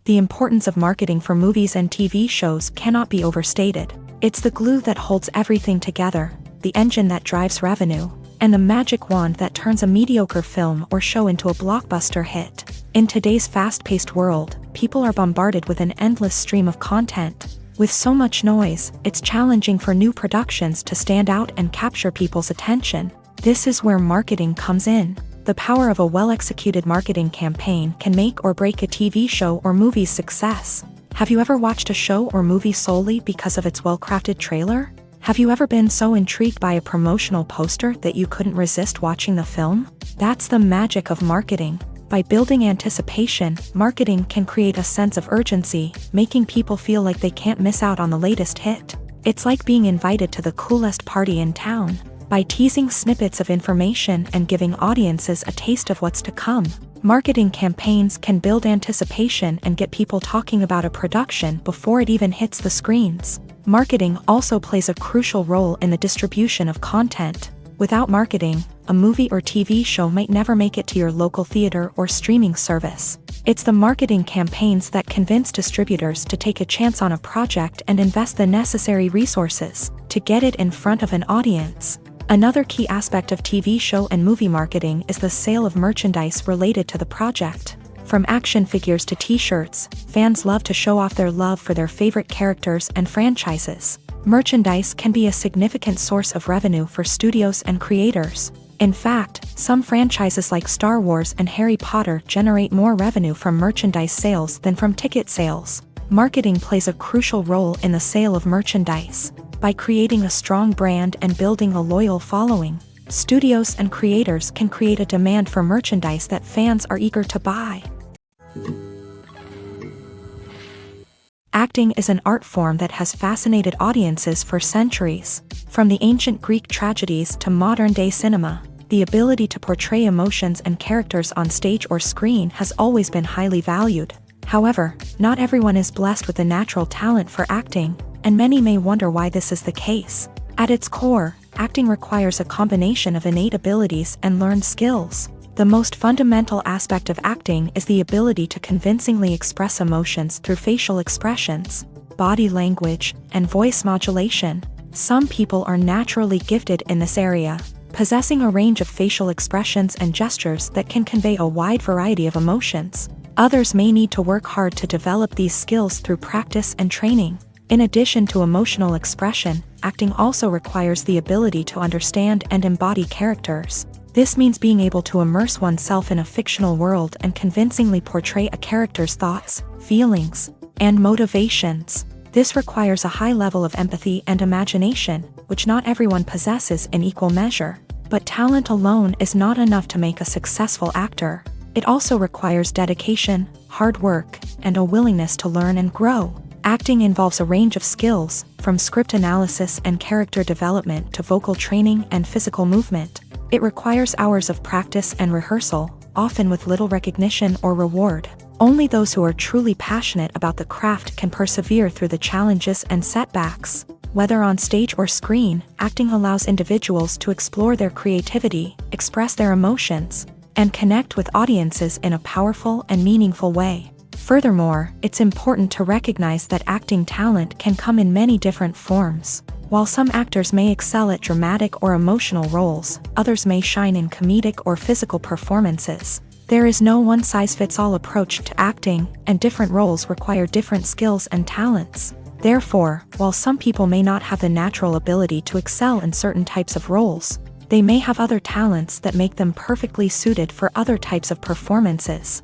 The importance of marketing for movies and TV shows cannot be overstated. It's the glue that holds everything together, the engine that drives revenue, and the magic wand that turns a mediocre film or show into a blockbuster hit. In today's fast-paced world, people are bombarded with an endless stream of content. With so much noise, it's challenging for new productions to stand out and capture people's attention. This is where marketing comes in. The power of a well-executed marketing campaign can make or break a TV show or movie's success. Have you ever watched a show or movie solely because of its well-crafted trailer? Have you ever been so intrigued by a promotional poster that you couldn't resist watching the film? That's the magic of marketing. By building anticipation, marketing can create a sense of urgency, making people feel like they can't miss out on the latest hit. It's like being invited to the coolest party in town. By teasing snippets of information and giving audiences a taste of what's to come, marketing campaigns can build anticipation and get people talking about a production before it even hits the screens. Marketing also plays a crucial role in the distribution of content. Without marketing, a movie or TV show might never make it to your local theater or streaming service. It's the marketing campaigns that convince distributors to take a chance on a project and invest the necessary resources to get it in front of an audience. Another key aspect of TV show and movie marketing is the sale of merchandise related to the project. From action figures to t-shirts, fans love to show off their love for their favorite characters and franchises. Merchandise can be a significant source of revenue for studios and creators. In fact, some franchises like Star Wars and Harry Potter generate more revenue from merchandise sales than from ticket sales. Marketing plays a crucial role in the sale of merchandise. By creating a strong brand and building a loyal following, studios and creators can create a demand for merchandise that fans are eager to buy. Acting is an art form that has fascinated audiences for centuries. From the ancient Greek tragedies to modern-day cinema, the ability to portray emotions and characters on stage or screen has always been highly valued. However, not everyone is blessed with a natural talent for acting, and many may wonder why this is the case. At its core, acting requires a combination of innate abilities and learned skills. The most fundamental aspect of acting is the ability to convincingly express emotions through facial expressions, body language, and voice modulation. Some people are naturally gifted in this area, possessing a range of facial expressions and gestures that can convey a wide variety of emotions. Others may need to work hard to develop these skills through practice and training. In addition to emotional expression, acting also requires the ability to understand and embody characters. This means being able to immerse oneself in a fictional world and convincingly portray a character's thoughts, feelings, and motivations. This requires a high level of empathy and imagination, which not everyone possesses in equal measure. But talent alone is not enough to make a successful actor. It also requires dedication, hard work, and a willingness to learn and grow. Acting involves a range of skills, from script analysis and character development to vocal training and physical movement. It requires hours of practice and rehearsal, often with little recognition or reward. Only those who are truly passionate about the craft can persevere through the challenges and setbacks. Whether on stage or screen, acting allows individuals to explore their creativity, express their emotions, and connect with audiences in a powerful and meaningful way. Furthermore, it's important to recognize that acting talent can come in many different forms. While some actors may excel at dramatic or emotional roles, others may shine in comedic or physical performances. There is no one-size-fits-all approach to acting, and different roles require different skills and talents. Therefore, while some people may not have the natural ability to excel in certain types of roles, they may have other talents that make them perfectly suited for other types of performances.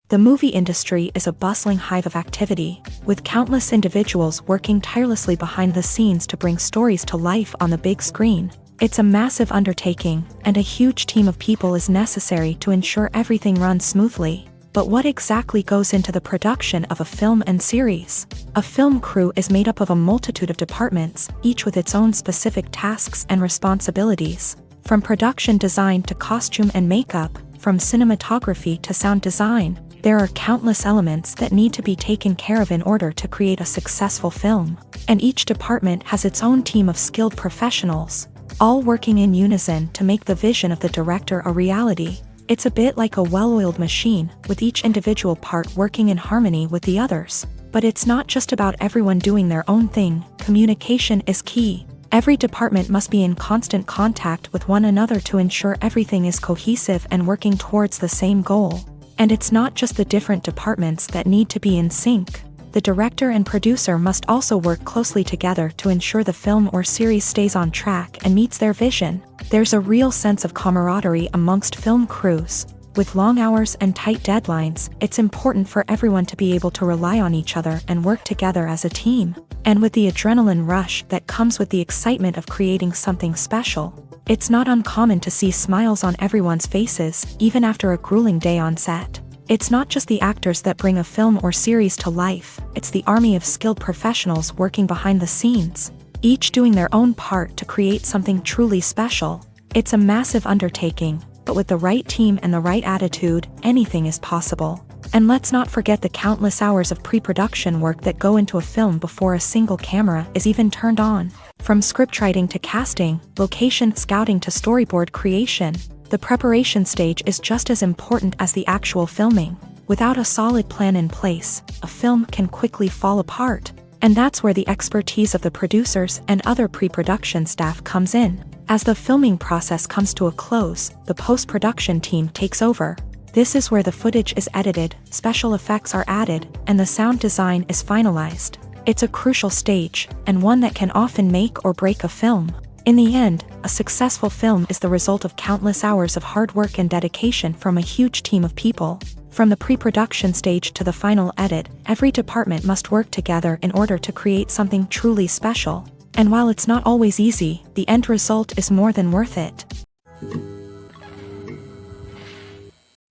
The movie industry is a bustling hive of activity, with countless individuals working tirelessly behind the scenes to bring stories to life on the big screen. It's a massive undertaking, and a huge team of people is necessary to ensure everything runs smoothly. But what exactly goes into the production of a film and series? A film crew is made up of a multitude of departments, each with its own specific tasks and responsibilities. From production design to costume and makeup, from cinematography to sound design, there are countless elements that need to be taken care of in order to create a successful film. And each department has its own team of skilled professionals, all working in unison to make the vision of the director a reality. It's a bit like a well-oiled machine, with each individual part working in harmony with the others. But it's not just about everyone doing their own thing. Communication is key. Every department must be in constant contact with one another to ensure everything is cohesive and working towards the same goal. And it's not just the different departments that need to be in sync. The director and producer must also work closely together to ensure the film or series stays on track and meets their vision. There's a real sense of camaraderie amongst film crews. With long hours and tight deadlines, it's important for everyone to be able to rely on each other and work together as a team. And with the adrenaline rush that comes with the excitement of creating something special, it's not uncommon to see smiles on everyone's faces, even after a grueling day on set. It's not just the actors that bring a film or series to life, it's the army of skilled professionals working behind the scenes, each doing their own part to create something truly special. It's a massive undertaking, but with the right team and the right attitude, anything is possible. And let's not forget the countless hours of pre-production work that go into a film before a single camera is even turned on. From scriptwriting to casting, location scouting to storyboard creation, the preparation stage is just as important as the actual filming. Without a solid plan in place, a film can quickly fall apart. And that's where the expertise of the producers and other pre-production staff comes in. As the filming process comes to a close, the post-production team takes over. This is where the footage is edited, special effects are added, and the sound design is finalized. It's a crucial stage, and one that can often make or break a film. In the end, a successful film is the result of countless hours of hard work and dedication from a huge team of people. From the pre-production stage to the final edit, every department must work together in order to create something truly special. And while it's not always easy, the end result is more than worth it.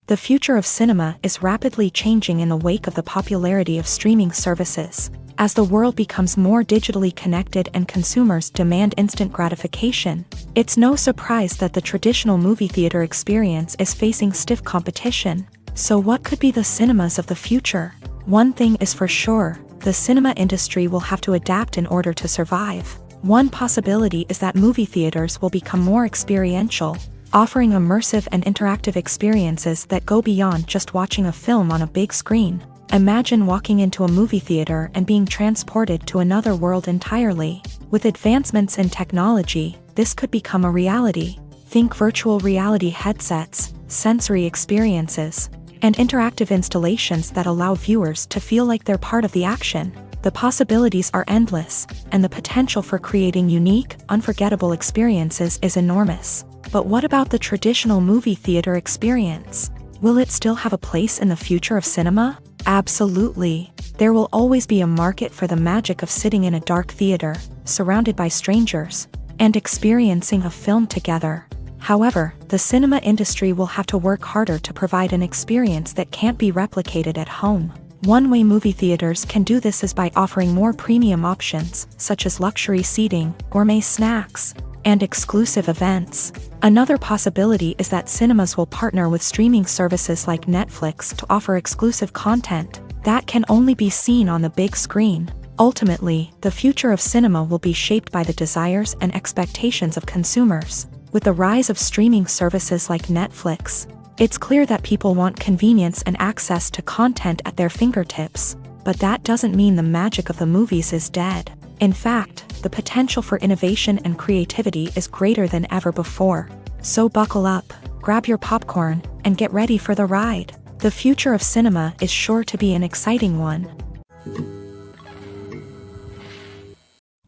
The future of cinema is rapidly changing in the wake of the popularity of streaming services. As the world becomes more digitally connected and consumers demand instant gratification, it's no surprise that the traditional movie theater experience is facing stiff competition. So what could be the cinemas of the future? One thing is for sure, the cinema industry will have to adapt in order to survive. One possibility is that movie theaters will become more experiential, offering immersive and interactive experiences that go beyond just watching a film on a big screen. Imagine walking into a movie theater and being transported to another world entirely. With advancements in technology, this could become a reality. Think virtual reality headsets, sensory experiences, and interactive installations that allow viewers to feel like they're part of the action. The possibilities are endless, and the potential for creating unique, unforgettable experiences is enormous. But what about the traditional movie theater experience? Will it still have a place in the future of cinema? Absolutely. There will always be a market for the magic of sitting in a dark theater, surrounded by strangers, and experiencing a film together. However, the cinema industry will have to work harder to provide an experience that can't be replicated at home. One way movie theaters can do this is by offering more premium options, such as luxury seating, gourmet snacks, and exclusive events. Another possibility is that cinemas will partner with streaming services like Netflix to offer exclusive content that can only be seen on the big screen. Ultimately, the future of cinema will be shaped by the desires and expectations of consumers. With the rise of streaming services like Netflix, it's clear that people want convenience and access to content at their fingertips. But that doesn't mean the magic of the movies is dead. In fact, the potential for innovation and creativity is greater than ever before. So buckle up, grab your popcorn, and get ready for the ride. The future of cinema is sure to be an exciting one.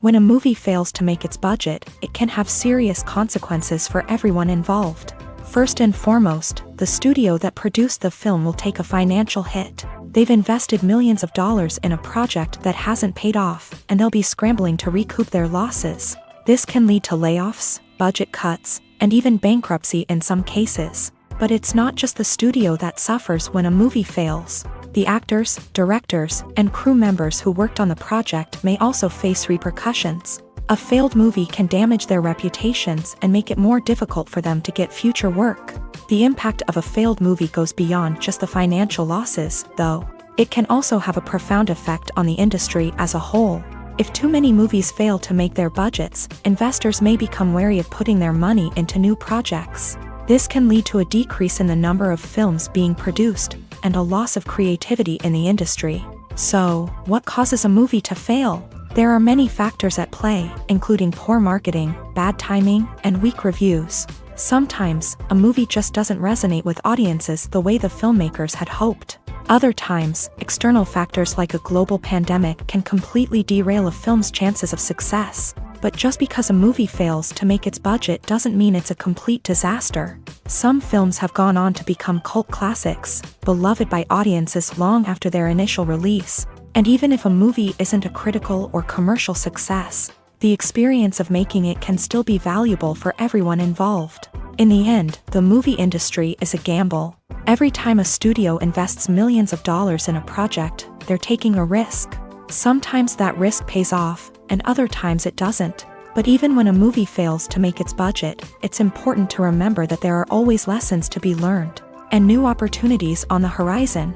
When a movie fails to make its budget, it can have serious consequences for everyone involved. First and foremost, the studio that produced the film will take a financial hit. They've invested millions of dollars in a project that hasn't paid off, and they'll be scrambling to recoup their losses. This can lead to layoffs, budget cuts, and even bankruptcy in some cases. But it's not just the studio that suffers when a movie fails. The actors, directors, and crew members who worked on the project may also face repercussions. A failed movie can damage their reputations and make it more difficult for them to get future work. The impact of a failed movie goes beyond just the financial losses, though. It can also have a profound effect on the industry as a whole. If too many movies fail to make their budgets, investors may become wary of putting their money into new projects. This can lead to a decrease in the number of films being produced, and a loss of creativity in the industry. So, what causes a movie to fail? There are many factors at play, including poor marketing, bad timing, and weak reviews. Sometimes, a movie just doesn't resonate with audiences the way the filmmakers had hoped. Other times, external factors like a global pandemic can completely derail a film's chances of success. But just because a movie fails to make its budget doesn't mean it's a complete disaster. Some films have gone on to become cult classics, beloved by audiences long after their initial release. And even if a movie isn't a critical or commercial success, the experience of making it can still be valuable for everyone involved. In the end, the movie industry is a gamble. Every time a studio invests millions of dollars in a project, they're taking a risk. Sometimes that risk pays off, and other times it doesn't. But even when a movie fails to make its budget, it's important to remember that there are always lessons to be learned, and new opportunities on the horizon.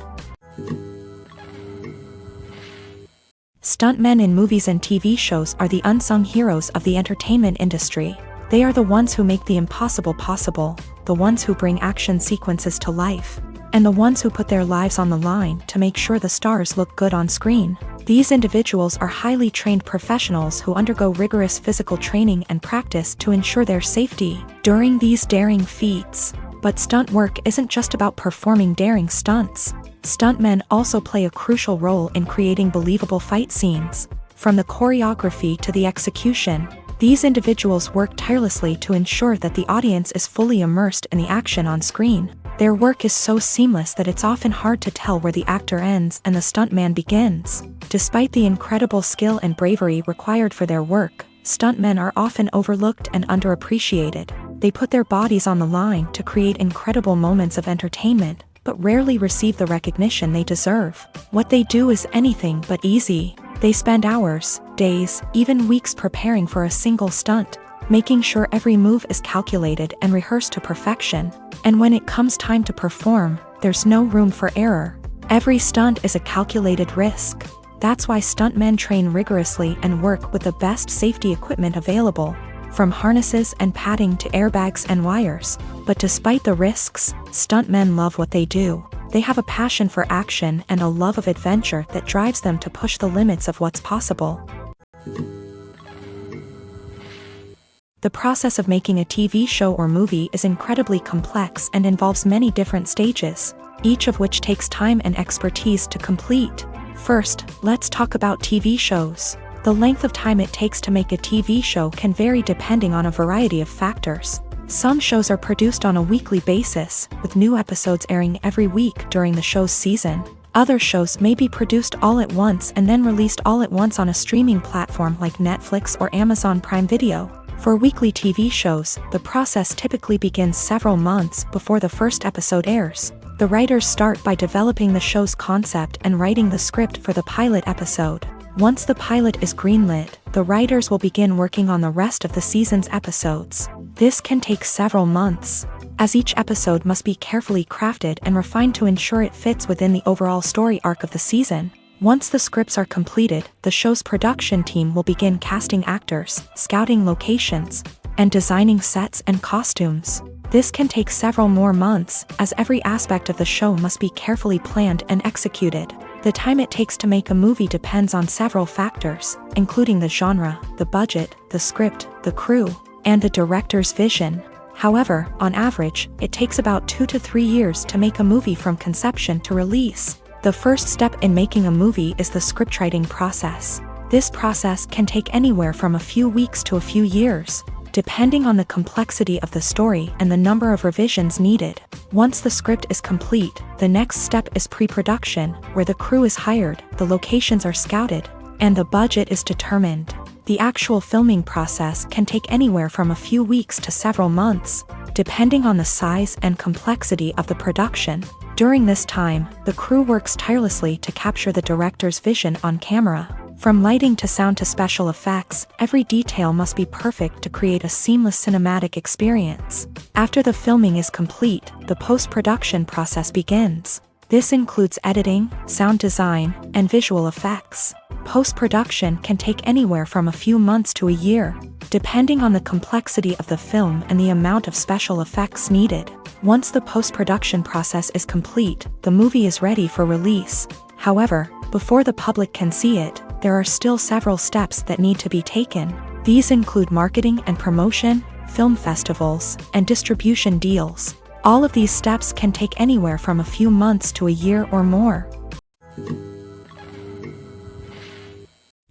Stuntmen in movies and TV shows are the unsung heroes of the entertainment industry. They are the ones who make the impossible possible, the ones who bring action sequences to life, and the ones who put their lives on the line to make sure the stars look good on screen. These individuals are highly trained professionals who undergo rigorous physical training and practice to ensure their safety during these daring feats. But stunt work isn't just about performing daring stunts. Stuntmen also play a crucial role in creating believable fight scenes. From the choreography to the execution, these individuals work tirelessly to ensure that the audience is fully immersed in the action on screen. Their work is so seamless that it's often hard to tell where the actor ends and the stuntman begins. Despite the incredible skill and bravery required for their work, stuntmen are often overlooked and underappreciated. They put their bodies on the line to create incredible moments of entertainment, but rarely receive the recognition they deserve. What they do is anything but easy. They spend hours, days, even weeks preparing for a single stunt, making sure every move is calculated and rehearsed to perfection. And when it comes time to perform, there's no room for error. Every stunt is a calculated risk. That's why stuntmen train rigorously and work with the best safety equipment available, from harnesses and padding to airbags and wires. But despite the risks, stuntmen love what they do. They have a passion for action and a love of adventure that drives them to push the limits of what's possible. The process of making a TV show or movie is incredibly complex and involves many different stages, each of which takes time and expertise to complete. First, let's talk about TV shows. The length of time it takes to make a TV show can vary depending on a variety of factors. Some shows are produced on a weekly basis, with new episodes airing every week during the show's season. Other shows may be produced all at once and then released all at once on a streaming platform like Netflix or Amazon Prime Video. For weekly TV shows, the process typically begins several months before the first episode airs. The writers start by developing the show's concept and writing the script for the pilot episode. Once the pilot is greenlit, the writers will begin working on the rest of the season's episodes. This can take several months, as each episode must be carefully crafted and refined to ensure it fits within the overall story arc of the season. Once the scripts are completed, the show's production team will begin casting actors, scouting locations, and designing sets and costumes. This can take several more months, as every aspect of the show must be carefully planned and executed. The time it takes to make a movie depends on several factors, including the genre, the budget, the script, the crew, and the director's vision. However, on average, it takes about 2 to 3 years to make a movie from conception to release. The first step in making a movie is the scriptwriting process. This process can take anywhere from a few weeks to a few years, depending on the complexity of the story and the number of revisions needed. Once the script is complete, the next step is pre-production, where the crew is hired, the locations are scouted, and the budget is determined. The actual filming process can take anywhere from a few weeks to several months, depending on the size and complexity of the production. During this time, the crew works tirelessly to capture the director's vision on camera. From lighting to sound to special effects, every detail must be perfect to create a seamless cinematic experience. After the filming is complete, the post-production process begins. This includes editing, sound design, and visual effects. Post-production can take anywhere from a few months to a year, depending on the complexity of the film and the amount of special effects needed. Once the post-production process is complete, the movie is ready for release. However, before the public can see it, there are still several steps that need to be taken. These include marketing and promotion, film festivals, and distribution deals. All of these steps can take anywhere from a few months to a year or more.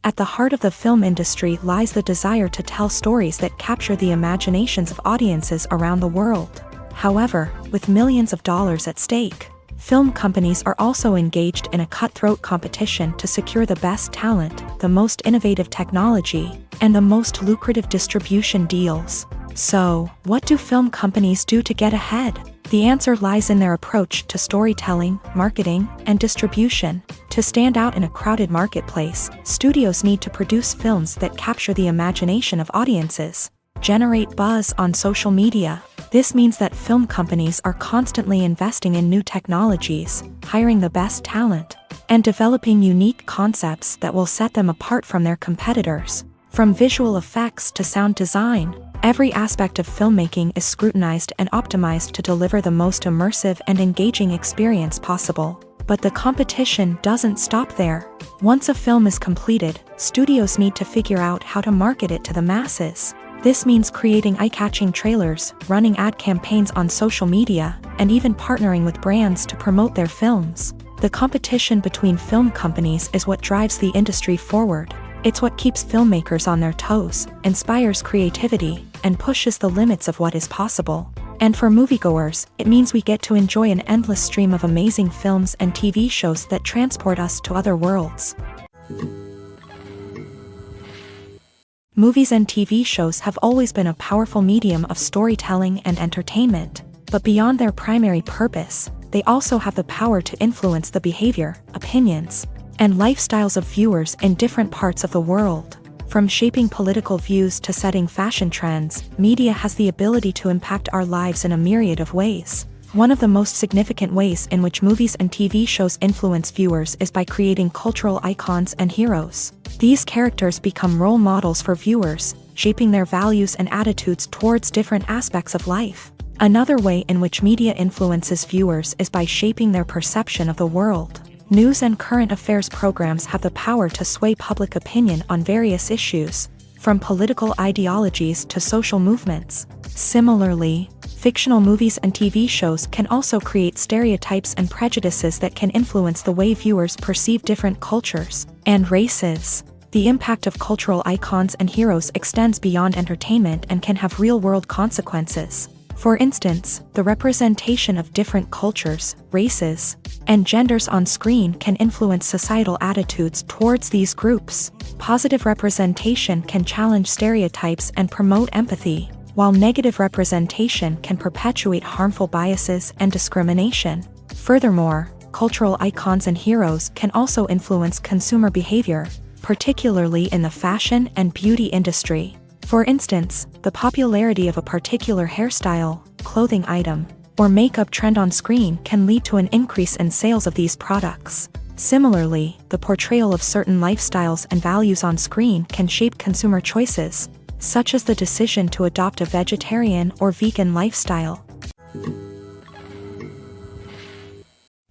At the heart of the film industry lies the desire to tell stories that capture the imaginations of audiences around the world. However, with millions of dollars at stake, film companies are also engaged in a cutthroat competition to secure the best talent, the most innovative technology, and the most lucrative distribution deals. So, what do film companies do to get ahead? The answer lies in their approach to storytelling, marketing, and distribution. To stand out in a crowded marketplace, studios need to produce films that capture the imagination of audiences, generate buzz on social media. This means that film companies are constantly investing in new technologies, hiring the best talent, and developing unique concepts that will set them apart from their competitors. From visual effects to sound design, every aspect of filmmaking is scrutinized and optimized to deliver the most immersive and engaging experience possible. But the competition doesn't stop there. Once a film is completed, studios need to figure out how to market it to the masses. This means creating eye-catching trailers, running ad campaigns on social media, and even partnering with brands to promote their films. The competition between film companies is what drives the industry forward. It's what keeps filmmakers on their toes, inspires creativity, and pushes the limits of what is possible. And for moviegoers, it means we get to enjoy an endless stream of amazing films and TV shows that transport us to other worlds. Movies and TV shows have always been a powerful medium of storytelling and entertainment, but beyond their primary purpose, they also have the power to influence the behavior, opinions, and lifestyles of viewers in different parts of the world. From shaping political views to setting fashion trends, media has the ability to impact our lives in a myriad of ways. One of the most significant ways in which movies and TV shows influence viewers is by creating cultural icons and heroes. These characters become role models for viewers, shaping their values and attitudes towards different aspects of life. Another way in which media influences viewers is by shaping their perception of the world. News and current affairs programs have the power to sway public opinion on various issues, from political ideologies to social movements. Similarly, fictional movies and TV shows can also create stereotypes and prejudices that can influence the way viewers perceive different cultures and races. The impact of cultural icons and heroes extends beyond entertainment and can have real-world consequences. For instance, the representation of different cultures, races, and genders on screen can influence societal attitudes towards these groups. Positive representation can challenge stereotypes and promote empathy, while negative representation can perpetuate harmful biases and discrimination. Furthermore, cultural icons and heroes can also influence consumer behavior, particularly in the fashion and beauty industry. For instance, the popularity of a particular hairstyle, clothing item, or makeup trend on screen can lead to an increase in sales of these products. Similarly, the portrayal of certain lifestyles and values on screen can shape consumer choices, such as the decision to adopt a vegetarian or vegan lifestyle.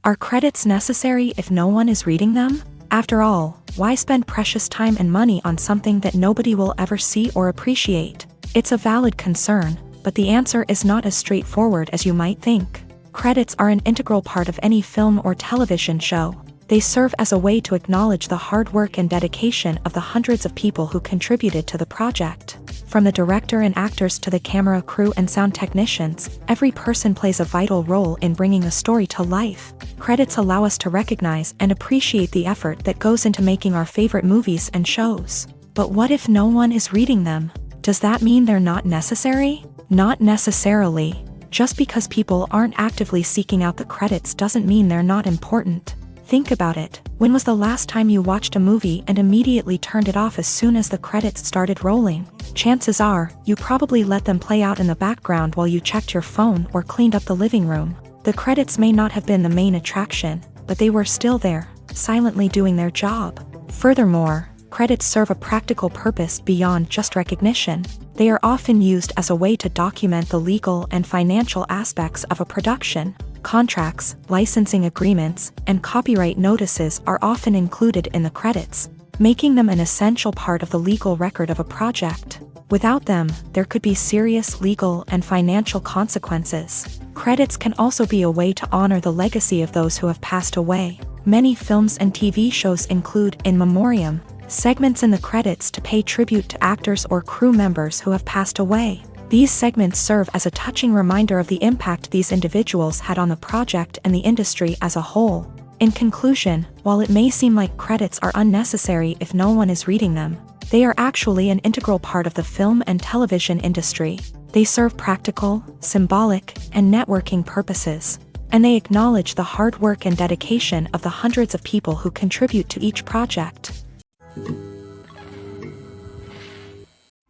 Are credits necessary if no one is reading them? After all, why spend precious time and money on something that nobody will ever see or appreciate? It's a valid concern, but the answer is not as straightforward as you might think. Credits are an integral part of any film or television show. They serve as a way to acknowledge the hard work and dedication of the hundreds of people who contributed to the project. From the director and actors to the camera crew and sound technicians, every person plays a vital role in bringing a story to life. Credits allow us to recognize and appreciate the effort that goes into making our favorite movies and shows. But what if no one is reading them? Does that mean they're not necessary? Not necessarily. Just because people aren't actively seeking out the credits doesn't mean they're not important. Think about it. When was the last time you watched a movie and immediately turned it off as soon as the credits started rolling? Chances are, you probably let them play out in the background while you checked your phone or cleaned up the living room. The credits may not have been the main attraction, but they were still there, silently doing their job. Furthermore, credits serve a practical purpose beyond just recognition. They are often used as a way to document the legal and financial aspects of a production. Contracts, licensing agreements, and copyright notices are often included in the credits, making them an essential part of the legal record of a project. Without them, there could be serious legal and financial consequences. Credits can also be a way to honor the legacy of those who have passed away. Many films and TV shows include in memoriam segments in the credits to pay tribute to actors or crew members who have passed away. These segments serve as a touching reminder of the impact these individuals had on the project and the industry as a whole. In conclusion, while it may seem like credits are unnecessary if no one is reading them, they are actually an integral part of the film and television industry. They serve practical, symbolic, and networking purposes, and they acknowledge the hard work and dedication of the hundreds of people who contribute to each project.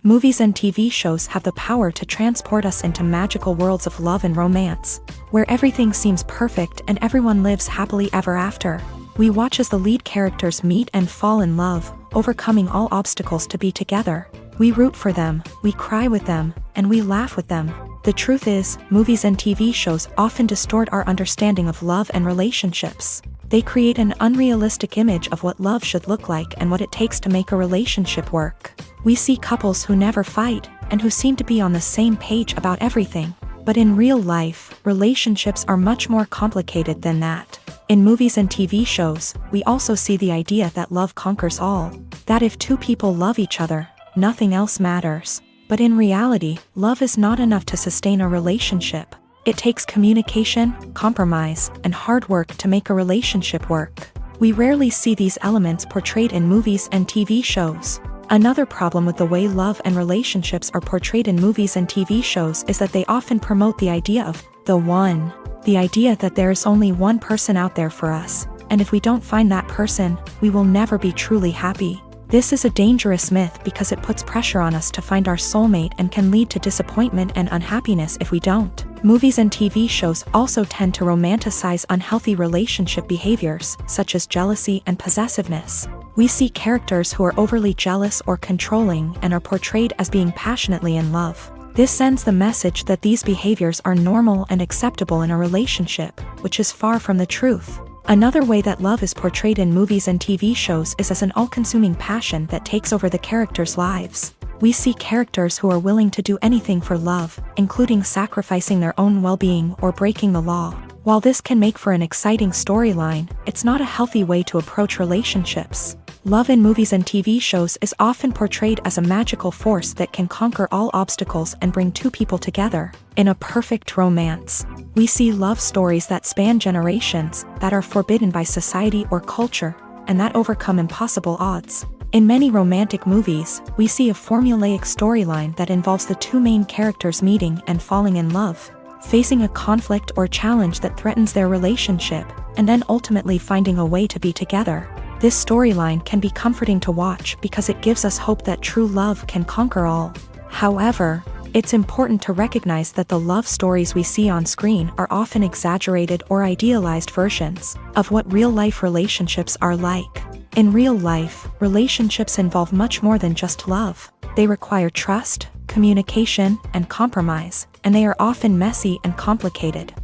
Movies and TV shows have the power to transport us into magical worlds of love and romance, where everything seems perfect and everyone lives happily ever after. We watch as the lead characters meet and fall in love, overcoming all obstacles to be together. We root for them, we cry with them, and we laugh with them. The truth is, movies and TV shows often distort our understanding of love and relationships. They create an unrealistic image of what love should look like and what it takes to make a relationship work. We see couples who never fight, and who seem to be on the same page about everything. But in real life, relationships are much more complicated than that. In movies and TV shows, we also see the idea that love conquers all. That if two people love each other, nothing else matters. But in reality, love is not enough to sustain a relationship. It takes communication, compromise, and hard work to make a relationship work. We rarely see these elements portrayed in movies and TV shows. Another problem with the way love and relationships are portrayed in movies and TV shows is that they often promote the idea of the one. The idea that there is only one person out there for us, and if we don't find that person, we will never be truly happy. This is a dangerous myth because it puts pressure on us to find our soulmate and can lead to disappointment and unhappiness if we don't. Movies and TV shows also tend to romanticize unhealthy relationship behaviors, such as jealousy and possessiveness. We see characters who are overly jealous or controlling and are portrayed as being passionately in love. This sends the message that these behaviors are normal and acceptable in a relationship, which is far from the truth. Another way that love is portrayed in movies and TV shows is as an all-consuming passion that takes over the characters' lives. We see characters who are willing to do anything for love, including sacrificing their own well-being or breaking the law. While this can make for an exciting storyline, it's not a healthy way to approach relationships. Love in movies and TV shows is often portrayed as a magical force that can conquer all obstacles and bring two people together. In a perfect romance, we see love stories that span generations, that are forbidden by society or culture, and that overcome impossible odds. In many romantic movies, we see a formulaic storyline that involves the two main characters meeting and falling in love, facing a conflict or challenge that threatens their relationship, and then ultimately finding a way to be together. This storyline can be comforting to watch because it gives us hope that true love can conquer all. However, it's important to recognize that the love stories we see on screen are often exaggerated or idealized versions of what real-life relationships are like. In real life, relationships involve much more than just love. They require trust, communication, and compromise, and they are often messy and complicated.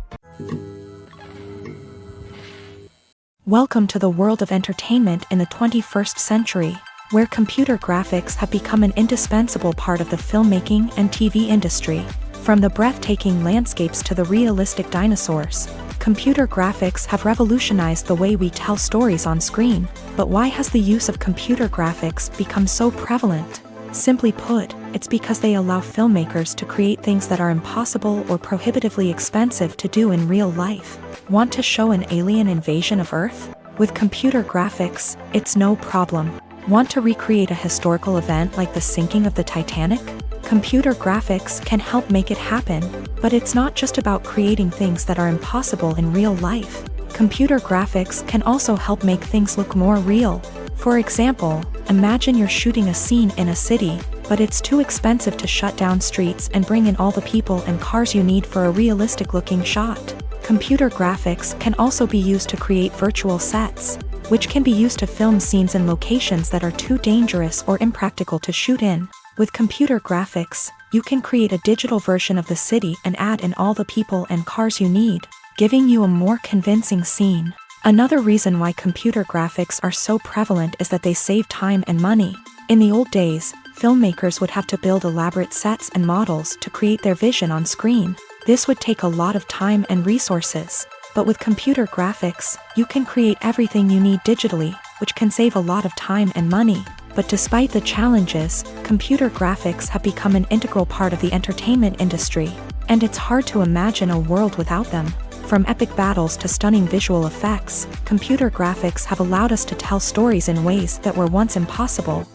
Welcome to the world of entertainment in the 21st century, where computer graphics have become an indispensable part of the filmmaking and TV industry. From the breathtaking landscapes to the realistic dinosaurs, computer graphics have revolutionized the way we tell stories on screen. But why has the use of computer graphics become so prevalent? Simply put, it's because they allow filmmakers to create things that are impossible or prohibitively expensive to do in real life. Want to show an alien invasion of Earth? With computer graphics, it's no problem. Want to recreate a historical event like the sinking of the Titanic? Computer graphics can help make it happen, but it's not just about creating things that are impossible in real life. Computer graphics can also help make things look more real. For example, imagine you're shooting a scene in a city, but it's too expensive to shut down streets and bring in all the people and cars you need for a realistic-looking shot. Computer graphics can also be used to create virtual sets, which can be used to film scenes in locations that are too dangerous or impractical to shoot in. With computer graphics, you can create a digital version of the city and add in all the people and cars you need, giving you a more convincing scene. Another reason why computer graphics are so prevalent is that they save time and money. In the old days, filmmakers would have to build elaborate sets and models to create their vision on screen. This would take a lot of time and resources. But with computer graphics, you can create everything you need digitally, which can save a lot of time and money. But despite the challenges, computer graphics have become an integral part of the entertainment industry, and it's hard to imagine a world without them. From epic battles to stunning visual effects, computer graphics have allowed us to tell stories in ways that were once impossible.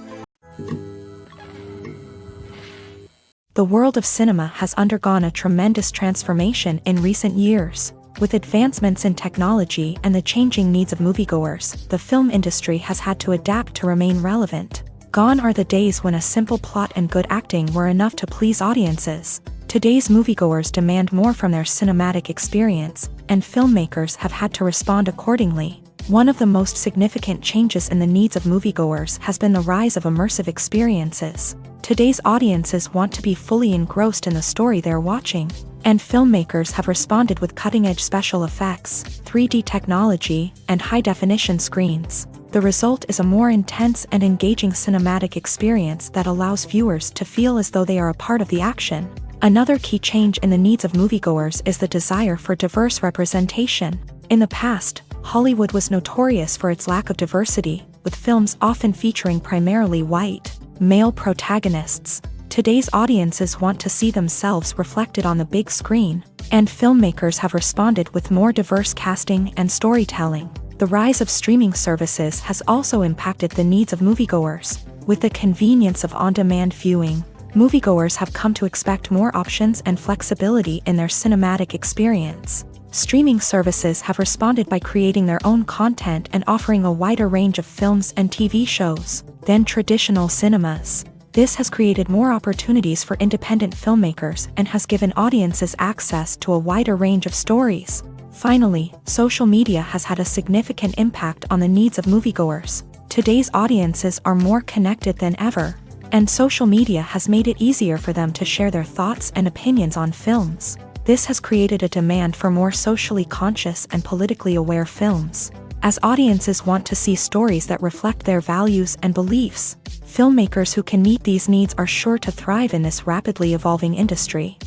The world of cinema has undergone a tremendous transformation in recent years. With advancements in technology and the changing needs of moviegoers, the film industry has had to adapt to remain relevant. Gone are the days when a simple plot and good acting were enough to please audiences. Today's moviegoers demand more from their cinematic experience, and filmmakers have had to respond accordingly. One of the most significant changes in the needs of moviegoers has been the rise of immersive experiences. Today's audiences want to be fully engrossed in the story they're watching, and filmmakers have responded with cutting-edge special effects, 3D technology, and high-definition screens. The result is a more intense and engaging cinematic experience that allows viewers to feel as though they are a part of the action. Another key change in the needs of moviegoers is the desire for diverse representation. In the past, Hollywood was notorious for its lack of diversity, with films often featuring primarily white, male protagonists. Today's audiences want to see themselves reflected on the big screen, and filmmakers have responded with more diverse casting and storytelling. The rise of streaming services has also impacted the needs of moviegoers. With the convenience of on-demand viewing, moviegoers have come to expect more options and flexibility in their cinematic experience. Streaming services have responded by creating their own content and offering a wider range of films and TV shows than traditional cinemas. This has created more opportunities for independent filmmakers and has given audiences access to a wider range of stories. Finally, social media has had a significant impact on the needs of moviegoers. Today's audiences are more connected than ever, and social media has made it easier for them to share their thoughts and opinions on films. This has created a demand for more socially conscious and politically aware films. As audiences want to see stories that reflect their values and beliefs, filmmakers who can meet these needs are sure to thrive in this rapidly evolving industry.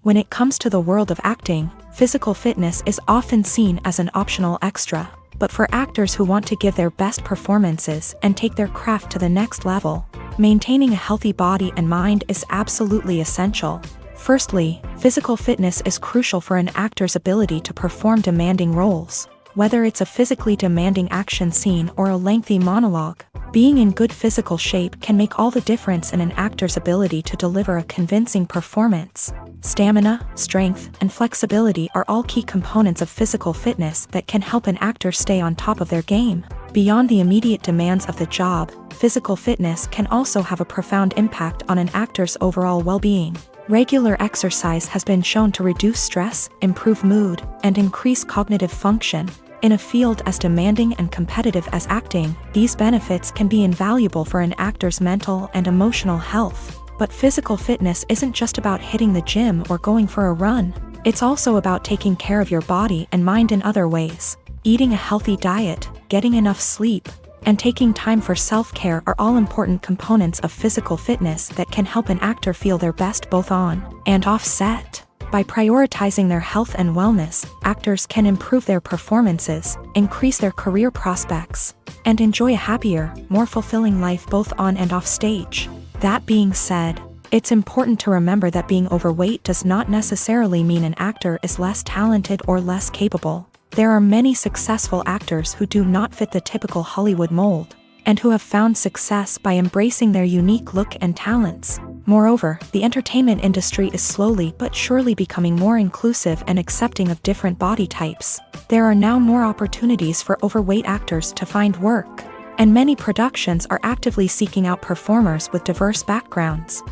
When it comes to the world of acting, physical fitness is often seen as an optional extra. But for actors who want to give their best performances and take their craft to the next level, maintaining a healthy body and mind is absolutely essential. Firstly, physical fitness is crucial for an actor's ability to perform demanding roles. Whether it's a physically demanding action scene or a lengthy monologue, being in good physical shape can make all the difference in an actor's ability to deliver a convincing performance. Stamina, strength, and flexibility are all key components of physical fitness that can help an actor stay on top of their game. Beyond the immediate demands of the job, physical fitness can also have a profound impact on an actor's overall well-being. Regular exercise has been shown to reduce stress, improve mood, and increase cognitive function. In a field as demanding and competitive as acting, these benefits can be invaluable for an actor's mental and emotional health. But physical fitness isn't just about hitting the gym or going for a run. It's also about taking care of your body and mind in other ways. Eating a healthy diet, getting enough sleep, and taking time for self-care are all important components of physical fitness that can help an actor feel their best both on and off set. By prioritizing their health and wellness, actors can improve their performances, increase their career prospects, and enjoy a happier, more fulfilling life both on and off stage. That being said, it's important to remember that being overweight does not necessarily mean an actor is less talented or less capable. There are many successful actors who do not fit the typical Hollywood mold, and who have found success by embracing their unique look and talents. Moreover, the entertainment industry is slowly but surely becoming more inclusive and accepting of different body types. There are now more opportunities for overweight actors to find work, and many productions are actively seeking out performers with diverse backgrounds.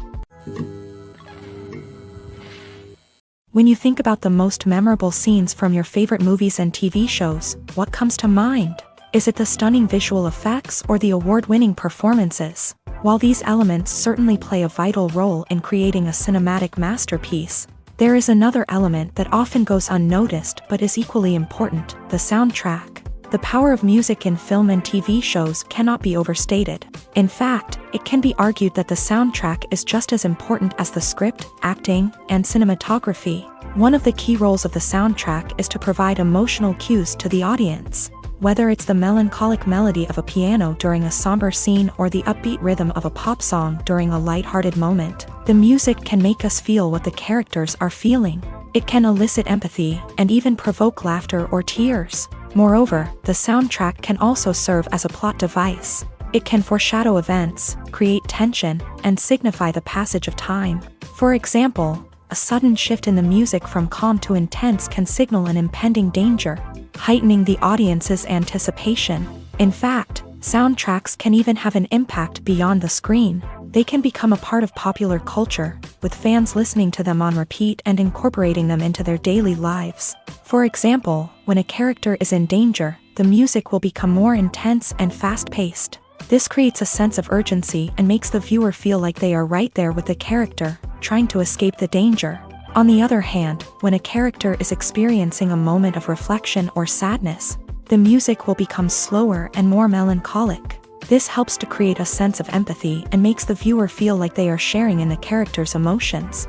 When you think about the most memorable scenes from your favorite movies and TV shows, what comes to mind? Is it the stunning visual effects or the award-winning performances? While these elements certainly play a vital role in creating a cinematic masterpiece, there is another element that often goes unnoticed but is equally important: the soundtrack. The power of music in film and TV shows cannot be overstated. In fact, it can be argued that the soundtrack is just as important as the script, acting, and cinematography. One of the key roles of the soundtrack is to provide emotional cues to the audience. Whether it's the melancholic melody of a piano during a somber scene or the upbeat rhythm of a pop song during a light-hearted moment, the music can make us feel what the characters are feeling. It can elicit empathy and even provoke laughter or tears. Moreover, the soundtrack can also serve as a plot device. It can foreshadow events, create tension, and signify the passage of time. For example, a sudden shift in the music from calm to intense can signal an impending danger, heightening the audience's anticipation. In fact, soundtracks can even have an impact beyond the screen. They can become a part of popular culture, with fans listening to them on repeat and incorporating them into their daily lives. For example, when a character is in danger, the music will become more intense and fast-paced. This creates a sense of urgency and makes the viewer feel like they are right there with the character, trying to escape the danger. On the other hand, when a character is experiencing a moment of reflection or sadness, the music will become slower and more melancholic. This helps to create a sense of empathy and makes the viewer feel like they are sharing in the character's emotions.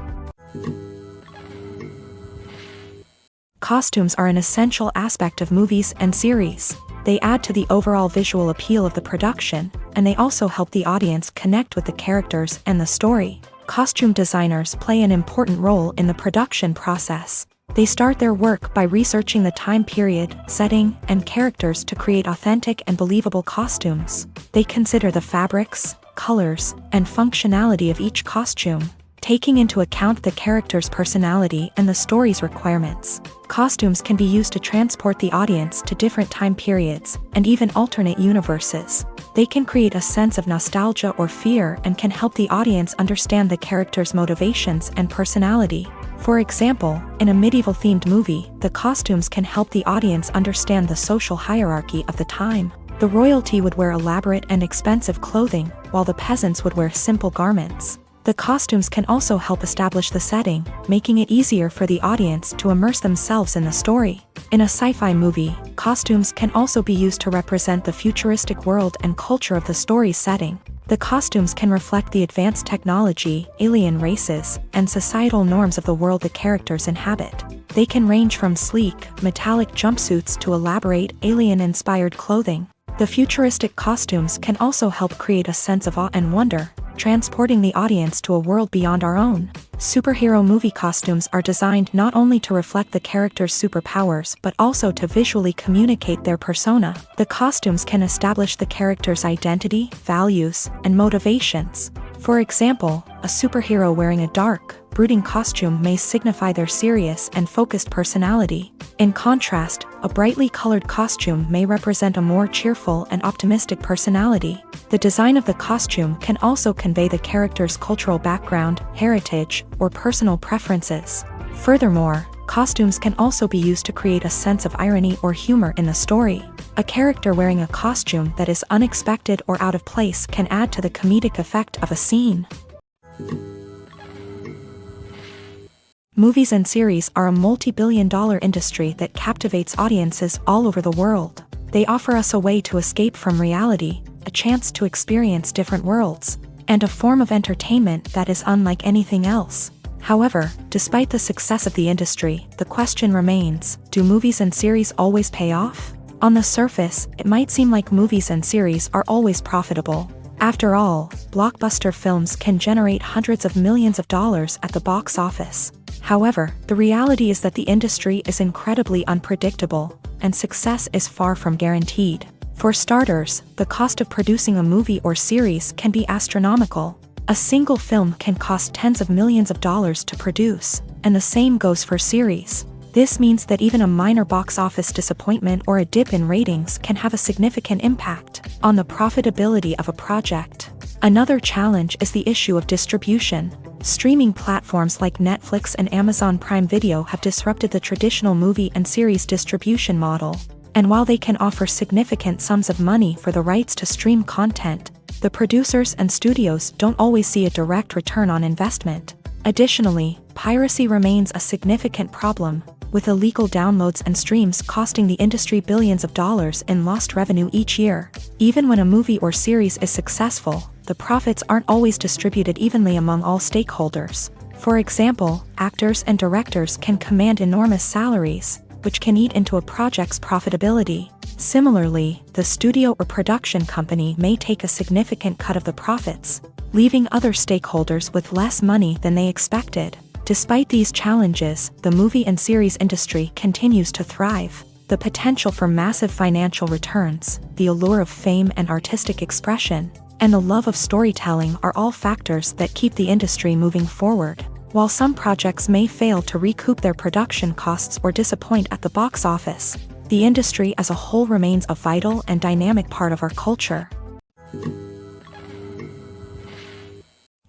Costumes are an essential aspect of movies and series. They add to the overall visual appeal of the production, and they also help the audience connect with the characters and the story. Costume designers play an important role in the production process. They start their work by researching the time period, setting, and characters to create authentic and believable costumes. They consider the fabrics, colors, and functionality of each costume, taking into account the character's personality and the story's requirements. Costumes can be used to transport the audience to different time periods and even alternate universes. They can create a sense of nostalgia or fear and can help the audience understand the character's motivations and personality. For example, in a medieval-themed movie, the costumes can help the audience understand the social hierarchy of the time. The royalty would wear elaborate and expensive clothing, while the peasants would wear simple garments. The costumes can also help establish the setting, making it easier for the audience to immerse themselves in the story. In a sci-fi movie, costumes can also be used to represent the futuristic world and culture of the story's setting. The costumes can reflect the advanced technology, alien races, and societal norms of the world the characters inhabit. They can range from sleek, metallic jumpsuits to elaborate, alien-inspired clothing. The futuristic costumes can also help create a sense of awe and wonder, transporting the audience to a world beyond our own. Superhero movie costumes are designed not only to reflect the character's superpowers but also to visually communicate their persona. The costumes can establish the character's identity, values, and motivations. For example, a superhero wearing a dark, brooding costume may signify their serious and focused personality. In contrast, a brightly colored costume may represent a more cheerful and optimistic personality. The design of the costume can also convey the character's cultural background, heritage, or personal preferences. Furthermore, costumes can also be used to create a sense of irony or humor in the story. A character wearing a costume that is unexpected or out of place can add to the comedic effect of a scene. Movies and series are a multi-billion-dollar industry that captivates audiences all over the world. They offer us a way to escape from reality, a chance to experience different worlds, and a form of entertainment that is unlike anything else. However, despite the success of the industry, the question remains, do movies and series always pay off? On the surface, it might seem like movies and series are always profitable. After all, blockbuster films can generate hundreds of millions of dollars at the box office. However, the reality is that the industry is incredibly unpredictable, and success is far from guaranteed. For starters, the cost of producing a movie or series can be astronomical. A single film can cost tens of millions of dollars to produce, and the same goes for series. This means that even a minor box office disappointment or a dip in ratings can have a significant impact on the profitability of a project. Another challenge is the issue of distribution. Streaming platforms like Netflix and Amazon Prime Video have disrupted the traditional movie and series distribution model. And while they can offer significant sums of money for the rights to stream content, the producers and studios don't always see a direct return on investment. Additionally, piracy remains a significant problem, with illegal downloads and streams costing the industry billions of dollars in lost revenue each year. Even when a movie or series is successful, the profits aren't always distributed evenly among all stakeholders. For example, actors and directors can command enormous salaries, which can eat into a project's profitability. Similarly, the studio or production company may take a significant cut of the profits, leaving other stakeholders with less money than they expected. Despite these challenges, the movie and series industry continues to thrive. The potential for massive financial returns, the allure of fame and artistic expression, and the love of storytelling are all factors that keep the industry moving forward. While some projects may fail to recoup their production costs or disappoint at the box office, the industry as a whole remains a vital and dynamic part of our culture.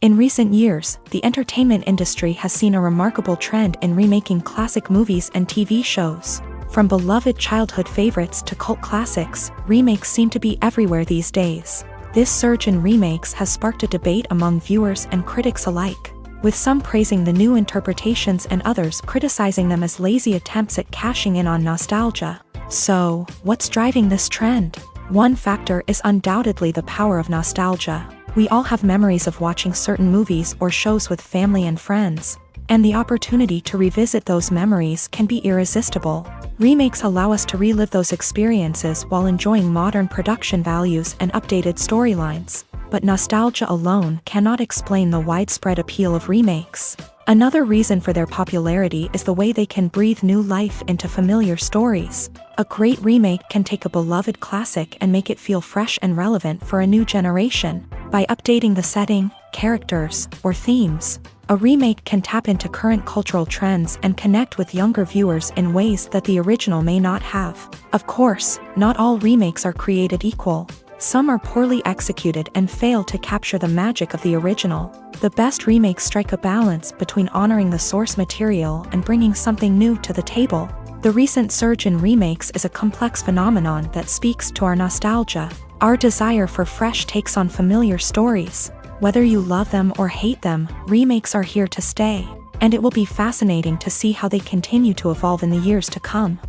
In recent years, the entertainment industry has seen a remarkable trend in remaking classic movies and TV shows. From beloved childhood favorites to cult classics, remakes seem to be everywhere these days. This surge in remakes has sparked a debate among viewers and critics alike, with some praising the new interpretations and others criticizing them as lazy attempts at cashing in on nostalgia. So, what's driving this trend? One factor is undoubtedly the power of nostalgia. We all have memories of watching certain movies or shows with family and friends, and the opportunity to revisit those memories can be irresistible. Remakes allow us to relive those experiences while enjoying modern production values and updated storylines. But nostalgia alone cannot explain the widespread appeal of remakes. Another reason for their popularity is the way they can breathe new life into familiar stories. A great remake can take a beloved classic and make it feel fresh and relevant for a new generation. By updating the setting, characters, or themes, a remake can tap into current cultural trends and connect with younger viewers in ways that the original may not have. Of course, not all remakes are created equal. Some are poorly executed and fail to capture the magic of the original. The best remakes strike a balance between honoring the source material and bringing something new to the table. The recent surge in remakes is a complex phenomenon that speaks to our nostalgia, our desire for fresh takes on familiar stories. Whether you love them or hate them, remakes are here to stay, and it will be fascinating to see how they continue to evolve in the years to come.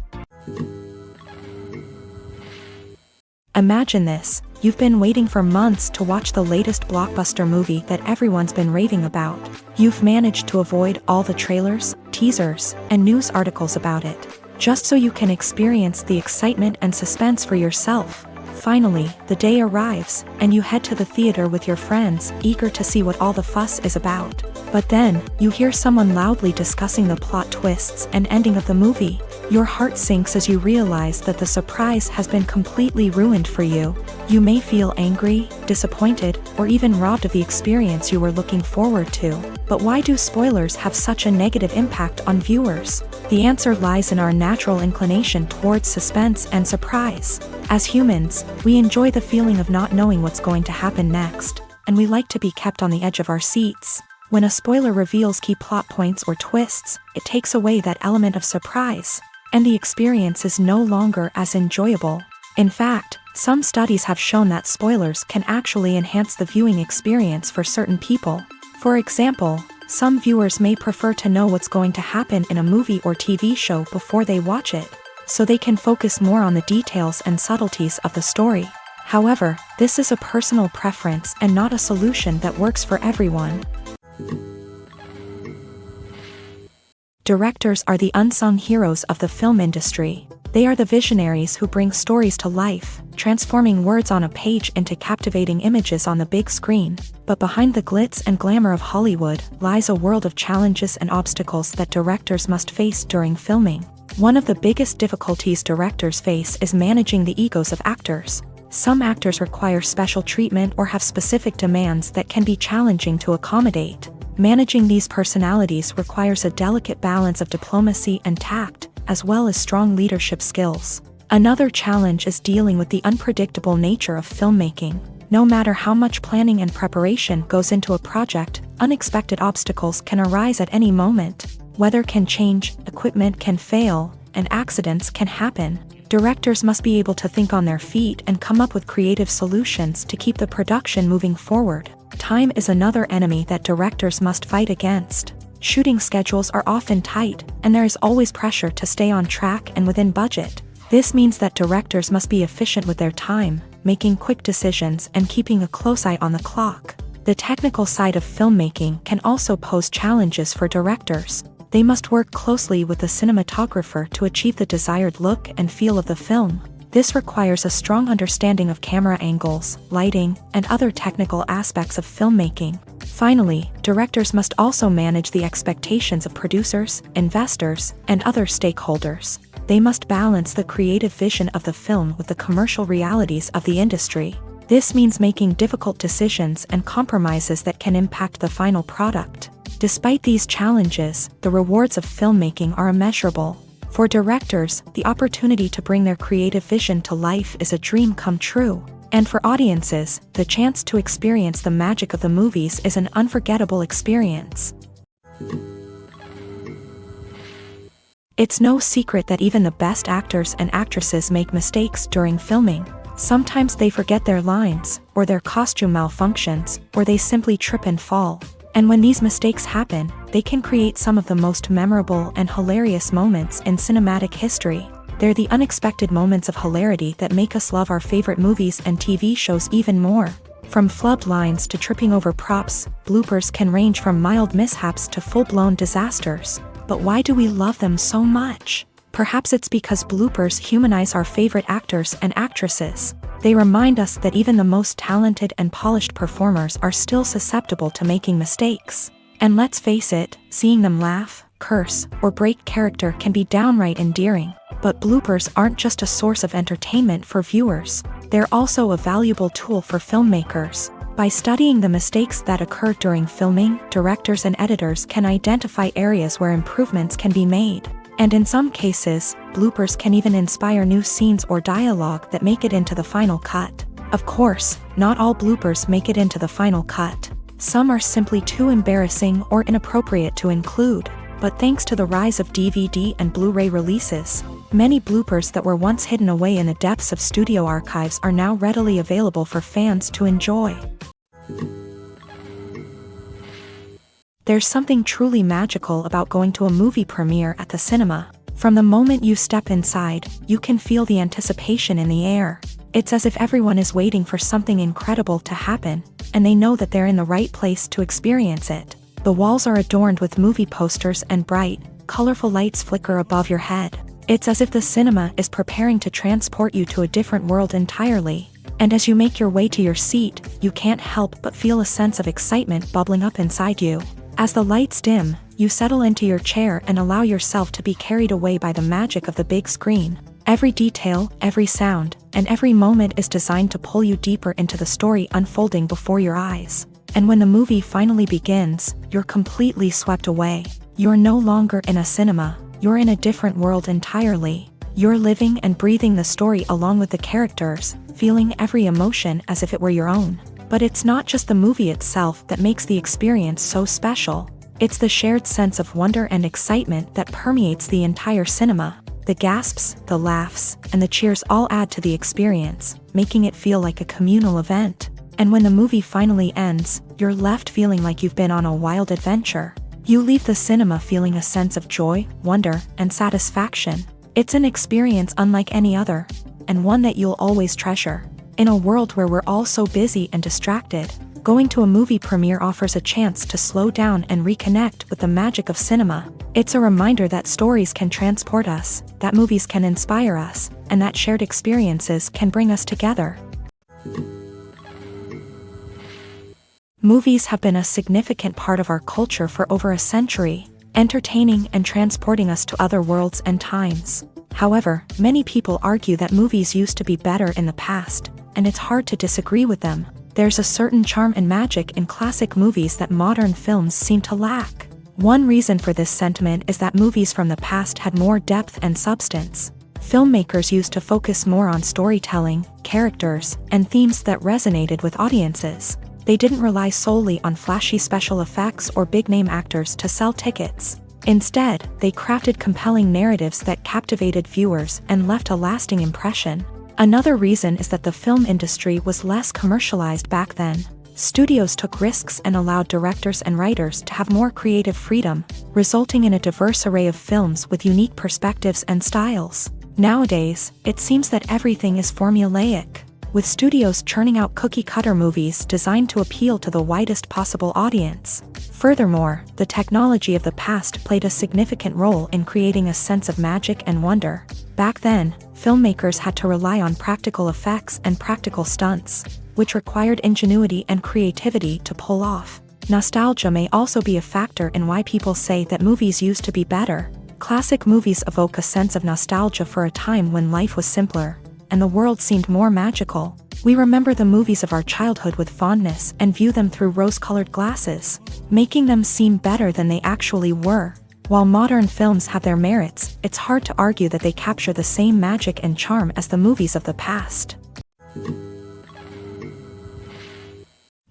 Imagine this, you've been waiting for months to watch the latest blockbuster movie that everyone's been raving about. You've managed to avoid all the trailers, teasers, and news articles about it, just so you can experience the excitement and suspense for yourself. Finally, the day arrives, and you head to the theater with your friends, eager to see what all the fuss is about. But then, you hear someone loudly discussing the plot twists and ending of the movie. Your heart sinks as you realize that the surprise has been completely ruined for you. You may feel angry, disappointed, or even robbed of the experience you were looking forward to. But why do spoilers have such a negative impact on viewers? The answer lies in our natural inclination towards suspense and surprise. As humans, we enjoy the feeling of not knowing what's going to happen next, and we like to be kept on the edge of our seats. When a spoiler reveals key plot points or twists, it takes away that element of surprise, and the experience is no longer as enjoyable. In fact, some studies have shown that spoilers can actually enhance the viewing experience for certain people. For example, some viewers may prefer to know what's going to happen in a movie or TV show before they watch it, so they can focus more on the details and subtleties of the story. However, this is a personal preference and not a solution that works for everyone. Directors are the unsung heroes of the film industry. They are the visionaries who bring stories to life, transforming words on a page into captivating images on the big screen. But behind the glitz and glamour of Hollywood lies a world of challenges and obstacles that directors must face during filming. One of the biggest difficulties directors face is managing the egos of actors. Some actors require special treatment or have specific demands that can be challenging to accommodate. Managing these personalities requires a delicate balance of diplomacy and tact, as well as strong leadership skills. Another challenge is dealing with the unpredictable nature of filmmaking. No matter how much planning and preparation goes into a project, unexpected obstacles can arise at any moment. Weather can change, equipment can fail, and accidents can happen. Directors must be able to think on their feet and come up with creative solutions to keep the production moving forward. Time is another enemy that directors must fight against. Shooting schedules are often tight, and there is always pressure to stay on track and within budget. This means that directors must be efficient with their time, making quick decisions and keeping a close eye on the clock. The technical side of filmmaking can also pose challenges for directors. They must work closely with the cinematographer to achieve the desired look and feel of the film. This requires a strong understanding of camera angles, lighting, and other technical aspects of filmmaking. Finally, directors must also manage the expectations of producers, investors, and other stakeholders. They must balance the creative vision of the film with the commercial realities of the industry. This means making difficult decisions and compromises that can impact the final product. Despite these challenges, the rewards of filmmaking are immeasurable. For directors, the opportunity to bring their creative vision to life is a dream come true. And for audiences, the chance to experience the magic of the movies is an unforgettable experience. It's no secret that even the best actors and actresses make mistakes during filming. Sometimes they forget their lines, or their costume malfunctions, or they simply trip and fall. And when these mistakes happen, they can create some of the most memorable and hilarious moments in cinematic history. They're the unexpected moments of hilarity that make us love our favorite movies and TV shows even more. From flubbed lines to tripping over props, bloopers can range from mild mishaps to full-blown disasters. But why do we love them so much? Perhaps it's because bloopers humanize our favorite actors and actresses. They remind us that even the most talented and polished performers are still susceptible to making mistakes. And let's face it, seeing them laugh, curse, or break character can be downright endearing. But bloopers aren't just a source of entertainment for viewers. They're also a valuable tool for filmmakers. By studying the mistakes that occur during filming, directors and editors can identify areas where improvements can be made. And in some cases, bloopers can even inspire new scenes or dialogue that make it into the final cut. Of course, not all bloopers make it into the final cut. Some are simply too embarrassing or inappropriate to include. But thanks to the rise of DVD and Blu-ray releases, many bloopers that were once hidden away in the depths of studio archives are now readily available for fans to enjoy. There's something truly magical about going to a movie premiere at the cinema. From the moment you step inside, you can feel the anticipation in the air. It's as if everyone is waiting for something incredible to happen, and they know that they're in the right place to experience it. The walls are adorned with movie posters and bright, colorful lights flicker above your head. It's as if the cinema is preparing to transport you to a different world entirely. And as you make your way to your seat, you can't help but feel a sense of excitement bubbling up inside you. As the lights dim, you settle into your chair and allow yourself to be carried away by the magic of the big screen. Every detail, every sound, and every moment is designed to pull you deeper into the story unfolding before your eyes. And when the movie finally begins, you're completely swept away. You're no longer in a cinema, you're in a different world entirely. You're living and breathing the story along with the characters, feeling every emotion as if it were your own. But it's not just the movie itself that makes the experience so special. It's the shared sense of wonder and excitement that permeates the entire cinema. The gasps, the laughs, and the cheers all add to the experience, making it feel like a communal event. And when the movie finally ends, you're left feeling like you've been on a wild adventure. You leave the cinema feeling a sense of joy, wonder, and satisfaction. It's an experience unlike any other, and one that you'll always treasure. In a world where we're all so busy and distracted, going to a movie premiere offers a chance to slow down and reconnect with the magic of cinema. It's a reminder that stories can transport us, that movies can inspire us, and that shared experiences can bring us together. Movies have been a significant part of our culture for over a century, entertaining and transporting us to other worlds and times. However, many people argue that movies used to be better in the past, and it's hard to disagree with them. There's a certain charm and magic in classic movies that modern films seem to lack. One reason for this sentiment is that movies from the past had more depth and substance. Filmmakers used to focus more on storytelling, characters, and themes that resonated with audiences. They didn't rely solely on flashy special effects or big-name actors to sell tickets. Instead, they crafted compelling narratives that captivated viewers and left a lasting impression. Another reason is that the film industry was less commercialized back then. Studios took risks and allowed directors and writers to have more creative freedom, resulting in a diverse array of films with unique perspectives and styles. Nowadays, it seems that everything is formulaic. with studios churning out cookie-cutter movies designed to appeal to the widest possible audience. Furthermore, the technology of the past played a significant role in creating a sense of magic and wonder. Back then, filmmakers had to rely on practical effects and practical stunts, which required ingenuity and creativity to pull off. Nostalgia may also be a factor in why people say that movies used to be better. Classic movies evoke a sense of nostalgia for a time when life was simpler, and the world seemed more magical. We remember the movies of our childhood with fondness and view them through rose-colored glasses, making them seem better than they actually were. While modern films have their merits, it's hard to argue that they capture the same magic and charm as the movies of the past.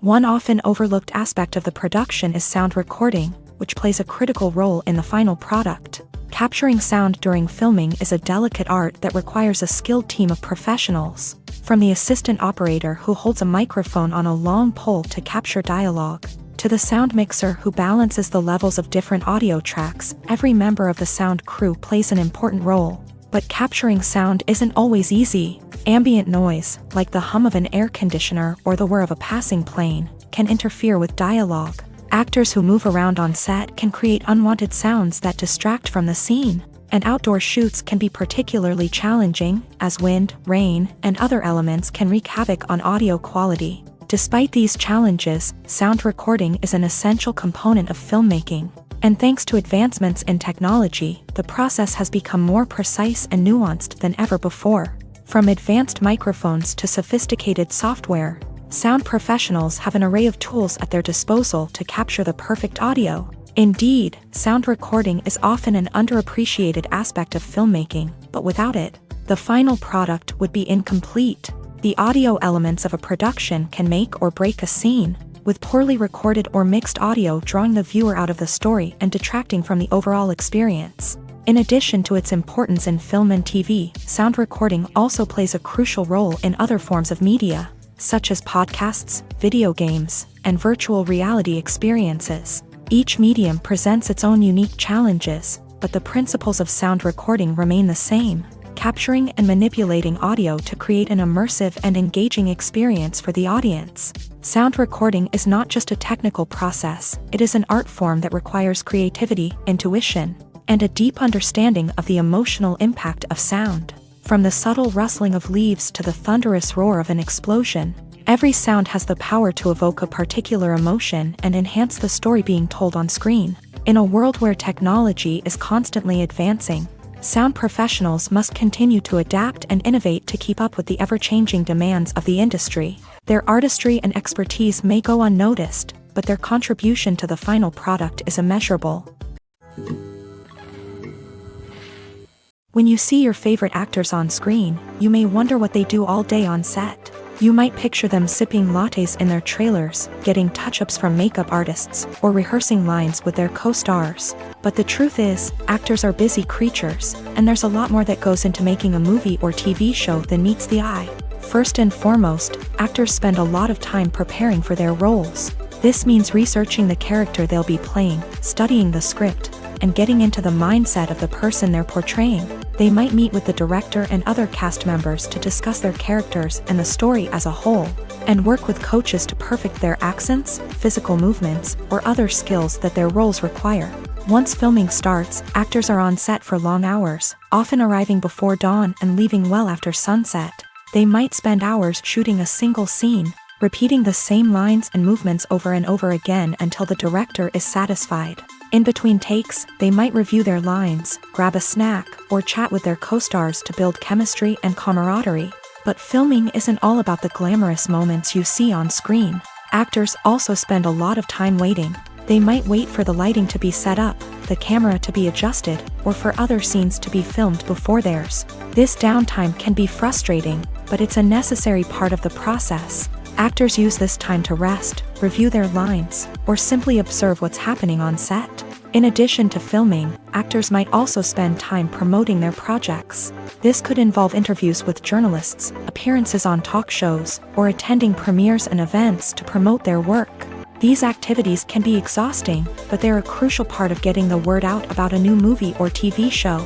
One often overlooked aspect of the production is sound recording, which plays a critical role in the final product. Capturing sound during filming is a delicate art that requires a skilled team of professionals. From the assistant operator who holds a microphone on a long pole to capture dialogue, to the sound mixer who balances the levels of different audio tracks, every member of the sound crew plays an important role. But capturing sound isn't always easy. Ambient noise, like the hum of an air conditioner or the whir of a passing plane, can interfere with dialogue. Actors who move around on set can create unwanted sounds that distract from the scene, and outdoor shoots can be particularly challenging, as wind, rain, and other elements can wreak havoc on audio quality. Despite these challenges, sound recording is an essential component of filmmaking, and thanks to advancements in technology, the process has become more precise and nuanced than ever before. From advanced microphones to sophisticated software, sound professionals have an array of tools at their disposal to capture the perfect audio. Indeed, sound recording is often an underappreciated aspect of filmmaking, but without it, the final product would be incomplete. The audio elements of a production can make or break a scene, with poorly recorded or mixed audio drawing the viewer out of the story and detracting from the overall experience. In addition to its importance in film and TV, sound recording also plays a crucial role in other forms of media, such as podcasts, video games, and virtual reality experiences. Each medium presents its own unique challenges, but the principles of sound recording remain the same, capturing and manipulating audio to create an immersive and engaging experience for the audience. Sound recording is not just a technical process, it is an art form that requires creativity, intuition, and a deep understanding of the emotional impact of sound. From the subtle rustling of leaves to the thunderous roar of an explosion, every sound has the power to evoke a particular emotion and enhance the story being told on screen. In a world where technology is constantly advancing, sound professionals must continue to adapt and innovate to keep up with the ever-changing demands of the industry. Their artistry and expertise may go unnoticed, but their contribution to the final product is immeasurable. When you see your favorite actors on screen, you may wonder what they do all day on set. You might picture them sipping lattes in their trailers, getting touch-ups from makeup artists, or rehearsing lines with their co-stars. But the truth is, actors are busy creatures, and there's a lot more that goes into making a movie or TV show than meets the eye. First and foremost, actors spend a lot of time preparing for their roles. This means researching the character they'll be playing, studying the script, and getting into the mindset of the person they're portraying. They might meet with the director and other cast members to discuss their characters and the story as a whole, and work with coaches to perfect their accents, physical movements, or other skills that their roles require. Once filming starts, actors are on set for long hours, often arriving before dawn and leaving well after sunset. They might spend hours shooting a single scene, repeating the same lines and movements over and over again until the director is satisfied. In between takes, they might review their lines, grab a snack, or chat with their co-stars to build chemistry and camaraderie. But filming isn't all about the glamorous moments you see on screen. Actors also spend a lot of time waiting. They might wait for the lighting to be set up, the camera to be adjusted, or for other scenes to be filmed before theirs. This downtime can be frustrating, but it's a necessary part of the process. Actors use this time to rest, review their lines, or simply observe what's happening on set. In addition to filming, actors might also spend time promoting their projects. This could involve interviews with journalists, appearances on talk shows, or attending premieres and events to promote their work. These activities can be exhausting, but they're a crucial part of getting the word out about a new movie or TV show.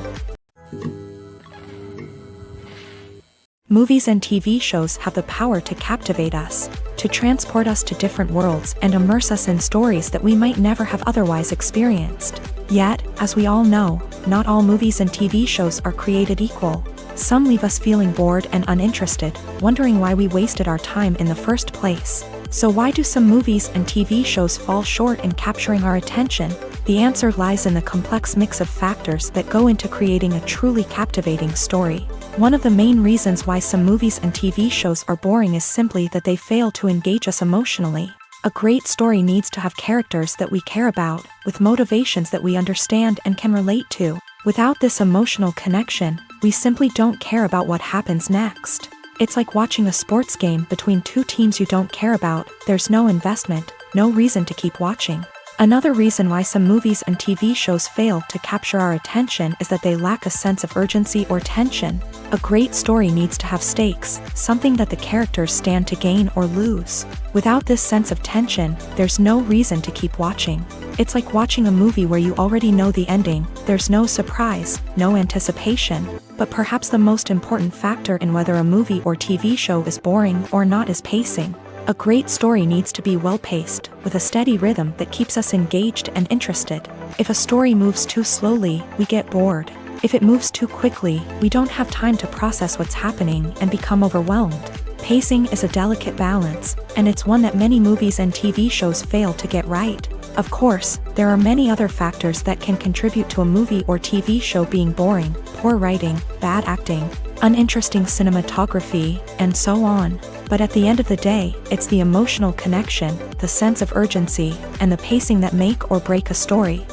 Movies and TV shows have the power to captivate us, to transport us to different worlds and immerse us in stories that we might never have otherwise experienced. Yet, as we all know, not all movies and TV shows are created equal. Some leave us feeling bored and uninterested, wondering why we wasted our time in the first place. So why do some movies and TV shows fall short in capturing our attention? The answer lies in the complex mix of factors that go into creating a truly captivating story. One of the main reasons why some movies and TV shows are boring is simply that they fail to engage us emotionally. A great story needs to have characters that we care about, with motivations that we understand and can relate to. Without this emotional connection, we simply don't care about what happens next. It's like watching a sports game between two teams you don't care about. There's no investment, no reason to keep watching. Another reason why some movies and TV shows fail to capture our attention is that they lack a sense of urgency or tension. A great story needs to have stakes, something that the characters stand to gain or lose. Without this sense of tension, there's no reason to keep watching. It's like watching a movie where you already know the ending. There's no surprise, no anticipation. But perhaps the most important factor in whether a movie or TV show is boring or not is pacing. A great story needs to be well-paced, with a steady rhythm that keeps us engaged and interested. If a story moves too slowly, we get bored. If it moves too quickly, we don't have time to process what's happening and become overwhelmed. Pacing is a delicate balance, and it's one that many movies and TV shows fail to get right. Of course, there are many other factors that can contribute to a movie or TV show being boring: poor writing, bad acting, uninteresting cinematography, and so on. But at the end of the day, it's the emotional connection, the sense of urgency, and the pacing that make or break a story.